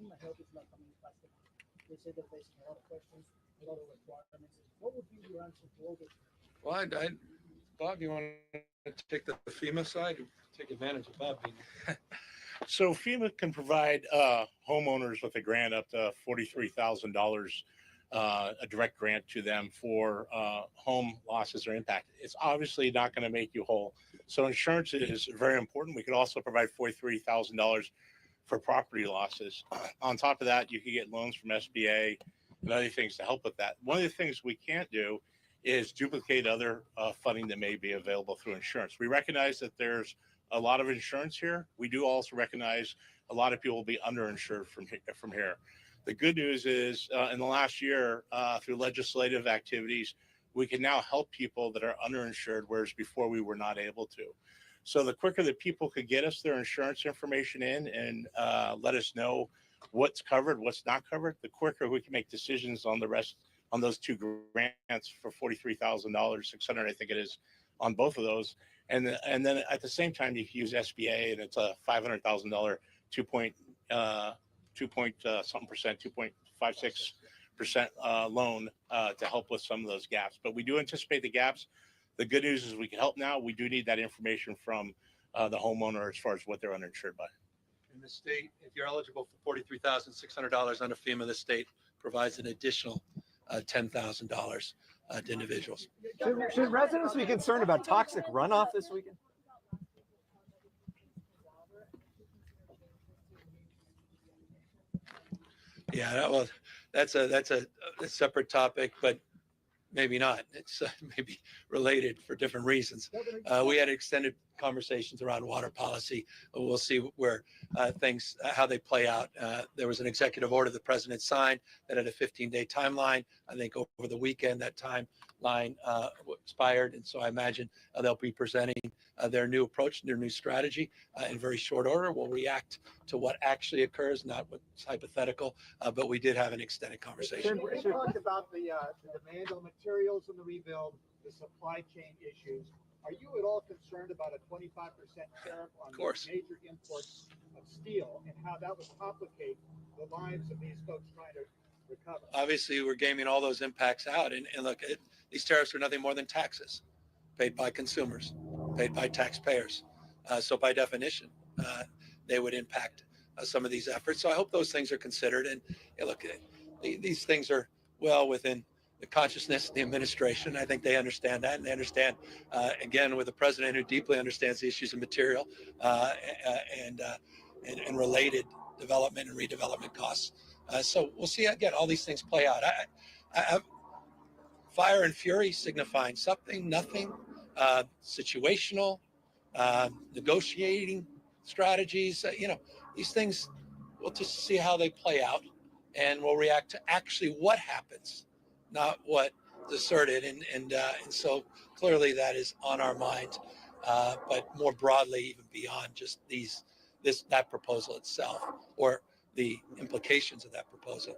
human health is not coming fast enough. They say they're facing a lot of questions, a lot of requirements. What would be your answer to all this? Well, Bob, you want to take the FEMA side? Take advantage of Bob being here. So FEMA can provide homeowners with a grant up to $43,000, a direct grant to them for home losses or impact. It's obviously not going to make you whole. So insurance is very important. We could also provide $43,000 for property losses. On top of that, you can get loans from SBA and other things to help with that. One of the things we can't do is duplicate other funding that may be available through insurance. We recognize that there's a lot of insurance here. We do also recognize a lot of people will be underinsured from here. The good news is in the last year, through legislative activities, we can now help people that are underinsured, whereas before we were not able to. So the quicker that people could get us their insurance information in and let us know what's covered, what's not covered, the quicker we can make decisions on the rest, on those two grants for $43,000, $600, I think it is, on both of those. And then at the same time, you can use SBA, and it's a $500,000 2.56% loan to help with some of those gaps. But we do anticipate the gaps. The good news is we can help now. We do need that information from the homeowner as far as what they're underinsured by. In the state, if you're eligible for $43,600 under FEMA, the state provides an additional $10,000 to individuals. Should residents be concerned about toxic runoff this weekend? Yeah, well, that's a separate topic, but maybe not. It's maybe related for different reasons. We had extended conversations around water policy. We'll see where things, how they play out. There was an executive order the president signed that had a 15-day timeline. I think over the weekend that timeline expired, and so I imagine they'll be presenting their new approach, their new strategy in very short order. We'll react to what actually occurs, not what's hypothetical, but we did have an extended conversation. We talked about the demand on materials in the rebuild, the supply chain issues. Are you at all concerned about a 25% tariff on major imports of steel and how that would complicate the lives of these folks trying to recover? Obviously, we're gaming all those impacts out. And look, these tariffs are nothing more than taxes paid by consumers, paid by taxpayers. So by definition, they would impact some of these efforts. So I hope those things are considered. And look, these things are well within the consciousness of the administration. I think they understand that, and they understand, again, with a president who deeply understands the issues of material and related development and redevelopment costs. So we'll see, again, all these things play out. I fire and fury signifying something, nothing, situational, negotiating strategies. These things, we'll just see how they play out, and we'll react to actually what happens, not what is asserted. And so clearly that is on our mind, but more broadly, even beyond just that proposal itself or the implications of that proposal.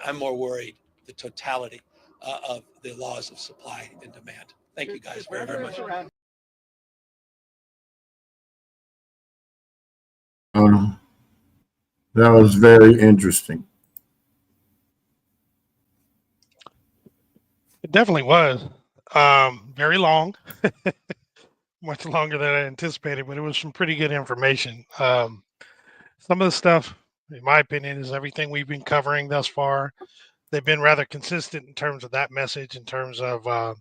I'm more worried the totality of the laws of supply and demand. Thank you guys very, very much. That was very interesting. It definitely was. Very long, much longer than I anticipated, but it was some pretty good information. Some of the stuff, in my opinion, is everything we've been covering thus far. They've been rather consistent in terms of that message, in terms of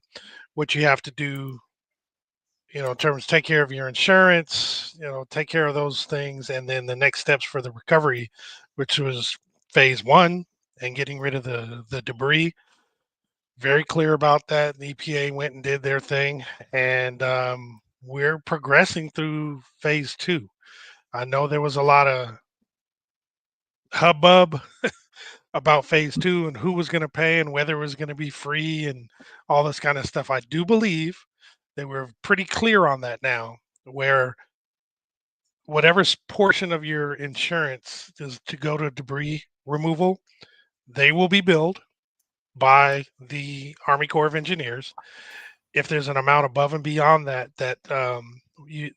what you have to do, in terms of take care of your insurance, take care of those things. And then the next steps for the recovery, which was phase one and getting rid of the debris. Very clear about that. The EPA went and did their thing, and we're progressing through phase two. I know there was a lot of hubbub about phase two and who was going to pay and whether it was going to be free and all this kind of stuff. I do believe that we're pretty clear on that now, where whatever portion of your insurance is to go to debris removal, they will be billed by the Army Corps of Engineers. If there's an amount above and beyond that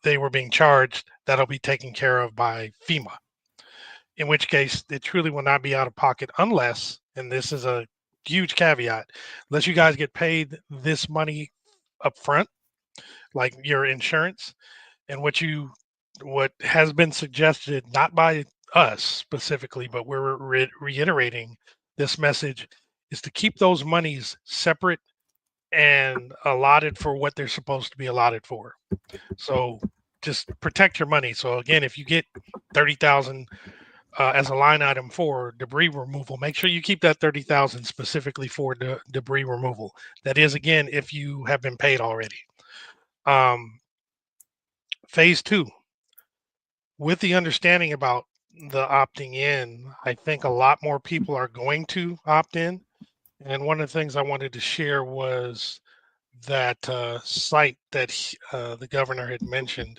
they were being charged, that'll be taken care of by FEMA. In which case, it truly will not be out of pocket unless, and this is a huge caveat, unless you guys get paid this money up front, like your insurance. And what has been suggested, not by us specifically, but we're reiterating this message, is to keep those monies separate and allotted for what they're supposed to be allotted for. So just protect your money. So again, if you get $30,000 as a line item for debris removal, make sure you keep that $30,000 specifically for debris removal. That is, again, if you have been paid already. Phase two, with the understanding about the opting in, I think a lot more people are going to opt in. And one of the things I wanted to share was that site that the governor had mentioned.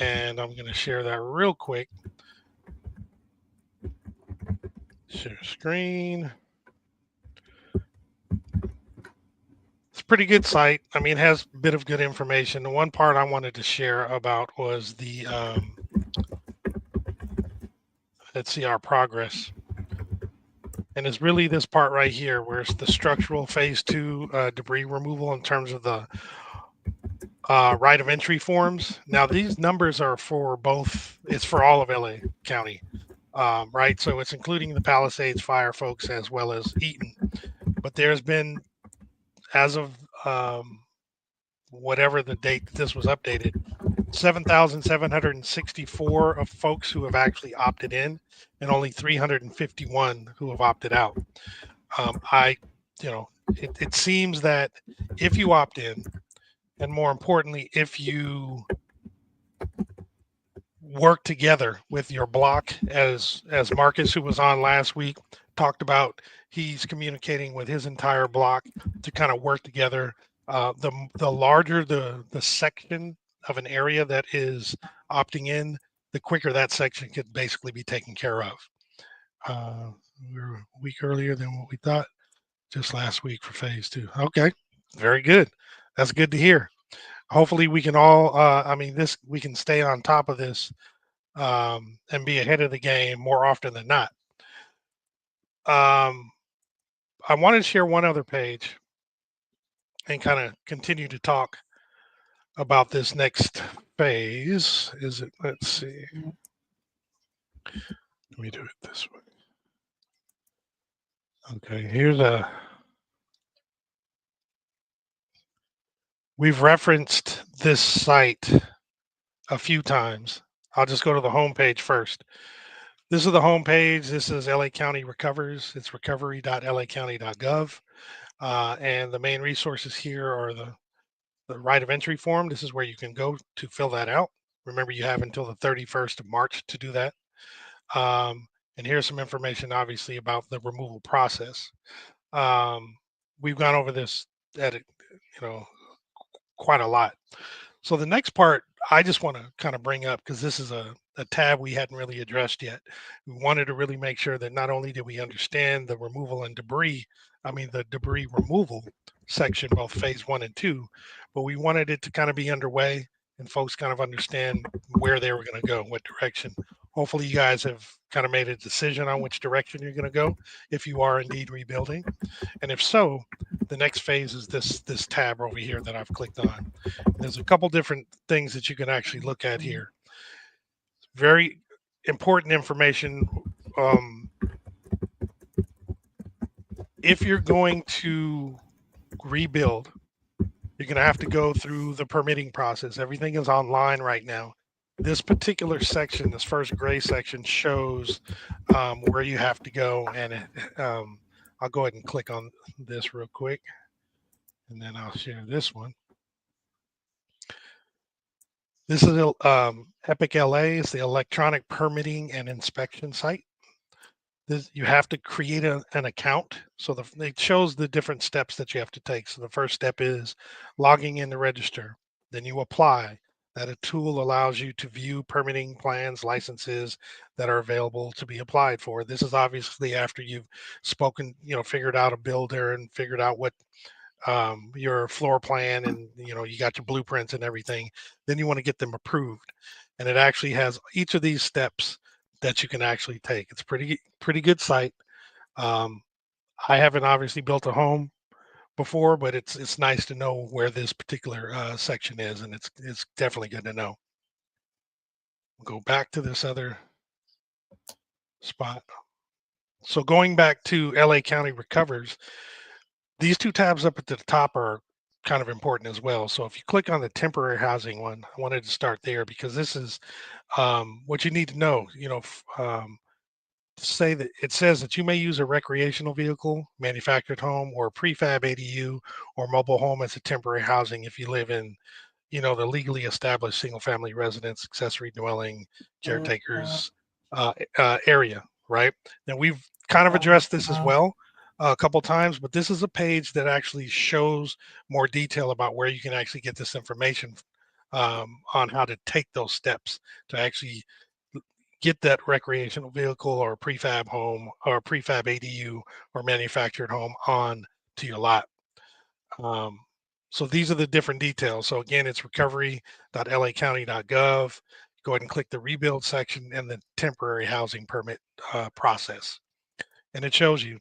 And I'm going to share that real quick. Share screen. It's a pretty good site. I mean, it has a bit of good information. The one part I wanted to share about was the, let's see our progress. and it's really this part right here where it's the structural phase 2 debris removal in terms of the right of entry forms. Now these numbers are for both, it's for all of LA County, right? So it's including the Palisades fire folks as well as Eaton. But there's been, as of whatever the date that this was updated, 7,764 of folks who have actually opted in, and only 351 who have opted out. It seems that if you opt in, and more importantly, if you work together with your block, as Marcus, who was on last week, talked about, he's communicating with his entire block to kind of work together. The larger the section of an area that is opting in, the quicker that section could basically be taken care of. We were a week earlier than what we thought, just last week for phase 2. Okay, very good. That's good to hear. Hopefully we can all, we can stay on top of this and be ahead of the game more often than not. I wanted to share one other page and kind of continue to talk about this next phase. Let's see. Let me do it this way. Okay, we've referenced this site a few times. I'll just go to the home page first. This is the home page. This is LA County Recovers. It's recovery.lacounty.gov. And the main resources here are the right of entry form. This is where you can go to fill that out. Remember, you have until the 31st of March to do that. And here's some information, obviously, about the removal process. We've gone over this at quite a lot. So the next part I just want to kind of bring up, because this is a tab we hadn't really addressed yet. We wanted to really make sure that not only did we understand the removal and the debris removal section, both phase 1 and 2, but we wanted it to kind of be underway and folks kind of understand where they were going to go, what direction. Hopefully you guys have kind of made a decision on which direction you're going to go, if you are indeed rebuilding. And if so, the next phase is this tab over here that I've clicked on. There's a couple different things that you can actually look at here. Very important information. If you're going to rebuild, you're going to have to go through the permitting process. Everything is online right now. This particular section, this first gray section, shows where you have to go. And I'll go ahead and click on this real quick, and then I'll share this one. This is Epic LA. It's the electronic permitting and inspection site. You have to create an account. So it shows the different steps that you have to take. So the first step is logging in to register. Then you apply. That a tool allows you to view permitting plans, licenses that are available to be applied for. This is obviously after you've spoken, figured out a builder and figured out what your floor plan, and you got your blueprints and everything. Then you want to get them approved, and it actually has each of these steps that you can actually take. It's pretty good site. I haven't obviously built a home before, but it's nice to know where this particular section is, and it's definitely good to know. We'll go back to this other spot. So going back to LA County Recovers, these two tabs up at the top are kind of important as well. So if you click on the temporary housing one, I wanted to start there because this is what you need to know. Say that it says that you may use a recreational vehicle, manufactured home, or prefab ADU or mobile home as a temporary housing if you live in, the legally established single-family residence, accessory dwelling, caretakers area, right? Now we've kind of addressed this as well a couple times, but this is a page that actually shows more detail about where you can actually get this information on how to take those steps to actually get that recreational vehicle or prefab home or prefab ADU or manufactured home on to your lot. So these are the different details. So again, it's recovery.lacounty.gov. Go ahead and click the rebuild section and the temporary housing permit process. and it shows you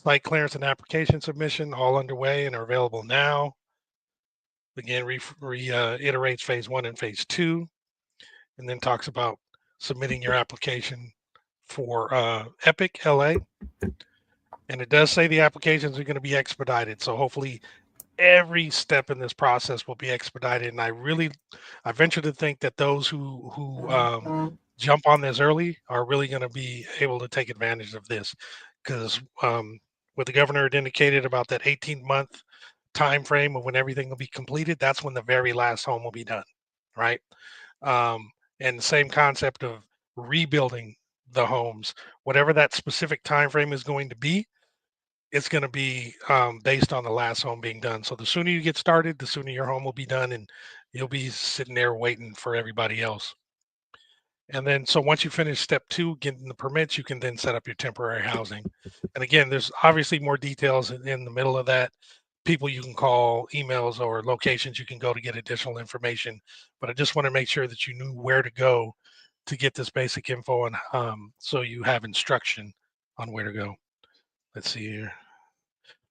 site clearance and application submission all underway and are available now. Again, reiterates phase 1 and phase 2, and then talks about submitting your application for Epic LA. And it does say the applications are going to be expedited. So hopefully every step in this process will be expedited. And I venture to think that those who jump on this early are really going to be able to take advantage of this, because what the governor had indicated about that 18-month time frame of when everything will be completed, that's when the very last home will be done, right? And the same concept of rebuilding the homes, whatever that specific time frame is going to be, it's going to be based on the last home being done. So the sooner you get started, the sooner your home will be done, and you'll be sitting there waiting for everybody else. And then, so once you finish step 2, getting the permits, you can then set up your temporary housing. And again, there's obviously more details in the middle of that. People you can call, emails, or locations you can go to get additional information. But I just want to make sure that you knew where to go to get this basic info, and so you have instruction on where to go. Let's see here.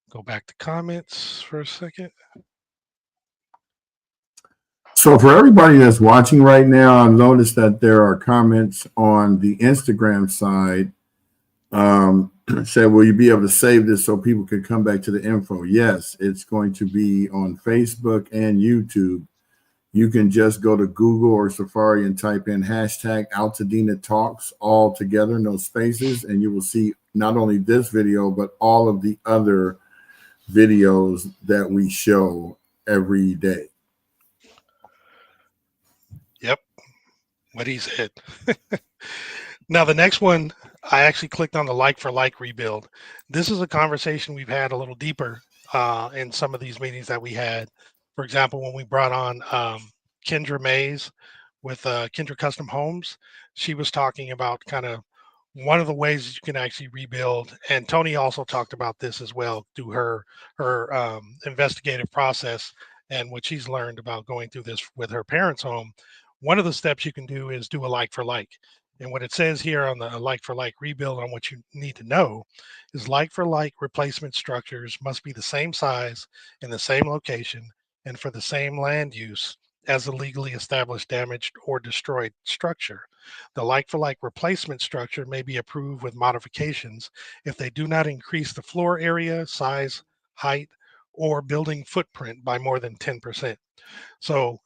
Go back to comments for a second. So for everybody that's watching right now, I've noticed that there are comments on the Instagram side. Said, will you be able to save this so people can come back to the info? Yes, it's going to be on Facebook and YouTube. You can just go to Google or Safari and type in hashtag AltadenaTalks, all together, no spaces, and you will see not only this video, but all of the other videos that we show every day. Yep, what he said. Now, the next one, I actually clicked on the like-for-like rebuild. This is a conversation we've had a little deeper in some of these meetings that we had. For example, when we brought on Kendra Mays with Kendra Custom Homes, she was talking about kind of one of the ways you can actually rebuild. And Tony also talked about this as well through her investigative process and what she's learned about going through this with her parents' home. One of the steps you can do is do a like-for-like. And what it says here on the like-for-like rebuild on what you need to know is like-for-like replacement structures must be the same size in the same location and for the same land use as the legally established damaged or destroyed structure. The like-for-like replacement structure may be approved with modifications if they do not increase the floor area, size, height, or building footprint by more than 10%. So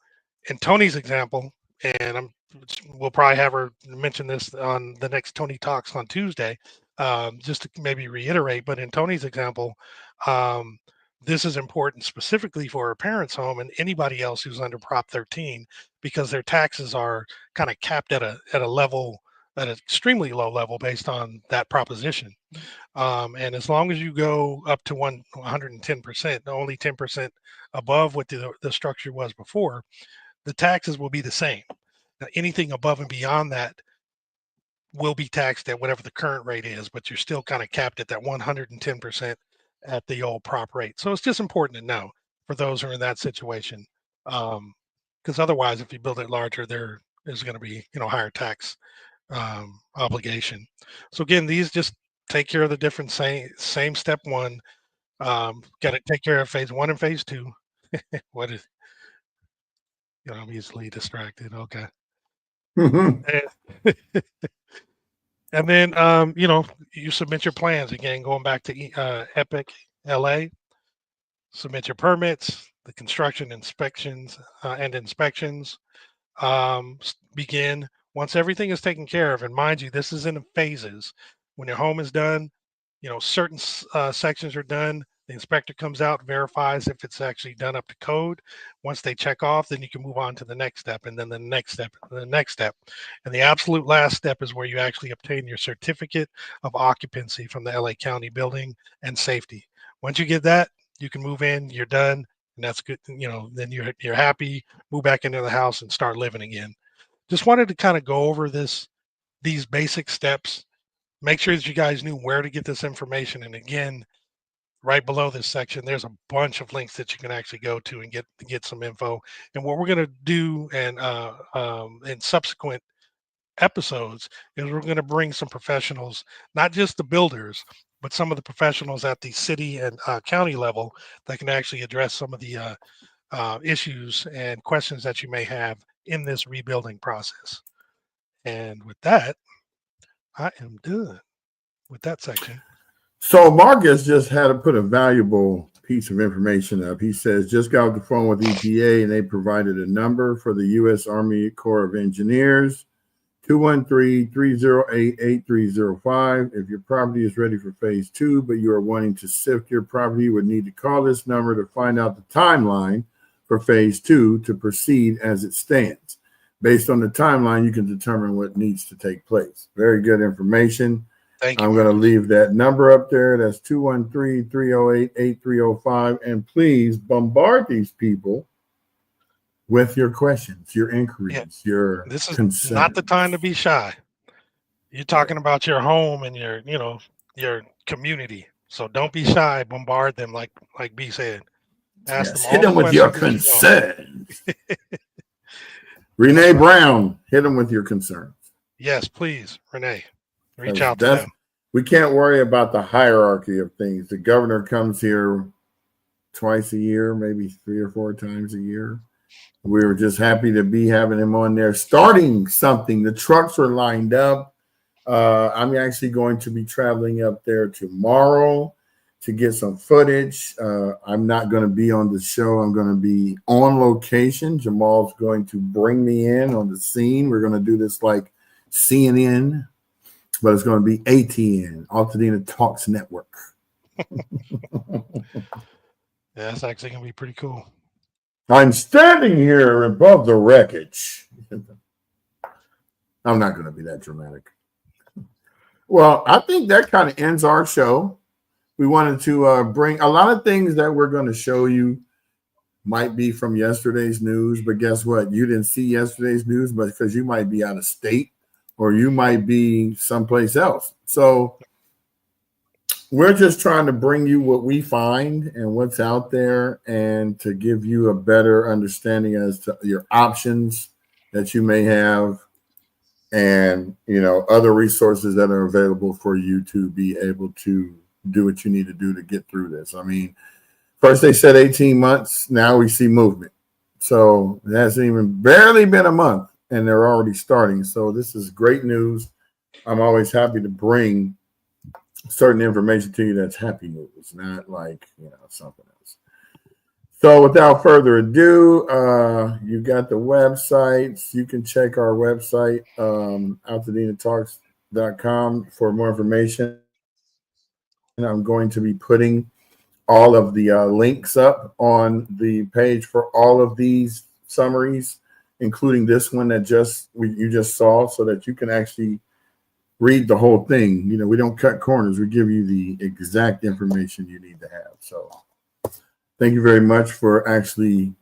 in Tony's example, and we'll probably have her mention this on the next Tony Talks on Tuesday, just to maybe reiterate. But in Tony's example, this is important specifically for her parents' home and anybody else who's under Prop 13, because their taxes are kind of capped at a level, at an extremely low level based on that proposition. And as long as you go up to 110%, only 10% above what the structure was before, the taxes will be the same. Now, anything above and beyond that will be taxed at whatever the current rate is, but you're still kind of capped at that 110% at the old prop rate. So it's just important to know for those who are in that situation, because otherwise, if you build it larger, there is going to be higher tax obligation. So again, these just take care of the different same step 1. Got to take care of phase 1 and phase 2. What is, I'm easily distracted. Okay. And then, you submit your plans again, going back to Epic LA, submit your permits, the construction inspections begin once everything is taken care of. And mind you, this is in phases. When your home is done, certain sections are done. The inspector comes out, verifies if it's actually done up to code. Once they check off, then you can move on to the next step, and then the next step, and the next step. And the absolute last step is where you actually obtain your certificate of occupancy from the LA County Building and Safety. Once you get that, you can move in, you're done, and that's good. Then you're happy, move back into the house and start living again. Just wanted to kind of go over these basic steps, make sure that you guys knew where to get this information. And again, right below this section, there's a bunch of links that you can actually go to and get some info. And what we're going to do, and in subsequent episodes is we're going to bring some professionals, not just the builders, but some of the professionals at the city and county level that can actually address some of the issues and questions that you may have in this rebuilding process. And with that, I am done with that section. So Marcus just had to put a valuable piece of information up. He says, just got off the phone with EPA and they provided a number for the U.S. Army Corps of Engineers, 213-308-8305. If your property is ready for phase 2, but you are wanting to sift your property, you would need to call this number to find out the timeline for phase 2 to proceed as it stands. Based on the timeline, you can determine what needs to take place. Very good information. Thank you. I'm going to leave that number up there. That's 213-308-8305. And please bombard these people with your questions, your inquiries, your This is concerns. not the time to be shy. You're talking about your home and your, your community. So don't be shy. Bombard them like B said. Ask them all hit them the with your questions concerns. Renee Brown, hit them with your concerns. Yes, please, Renee. Reach out to them. We can't worry about the hierarchy of things. The governor comes here twice a year, maybe 3 or 4 times a year. We were just happy to be having him on there, starting something. The trucks are lined up. I'm actually going to be traveling up there tomorrow to get some footage. I'm not going to be on the show. I'm going to be on location. Jamal's going to bring me in on the scene. We're going to do this like CNN, but it's going to be ATN, AltadenaTalks Network. Yeah, that's actually going to be pretty cool. I'm standing here above the wreckage. I'm not going to be that dramatic. Well, I think that kind of ends our show. We wanted to bring a lot of things that we're going to show you might be from yesterday's news, but guess what? You didn't see yesterday's news, but because you might be out of state or you might be someplace else. So we're just trying to bring you what we find and what's out there and to give you a better understanding as to your options that you may have and, other resources that are available for you to be able to do what you need to do to get through this. I mean, first they said 18 months. Now we see movement. So it hasn't even barely been a month and they're already starting. So this is great news. I'm always happy to bring certain information to you that's happy news, not like, something else. So without further ado, you got the websites. You can check our website, AltadenaTalks.com for more information. And I'm going to be putting all of the links up on the page for all of these summaries, including this one that you just saw, so that you can actually read the whole thing. We don't cut corners. We give you the exact information you need to have. So thank you very much for actually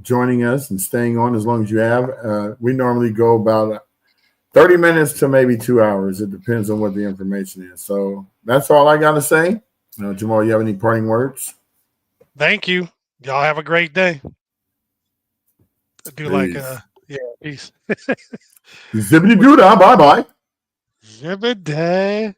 joining us and staying on as long as you have. We normally go about 30 minutes to maybe 2 hours. It depends on what the information is. So that's all I got to say. Jamal, you have any parting words? Thank you. Y'all have a great day. Peace. Zippity doo dah. Bye bye. Zippity.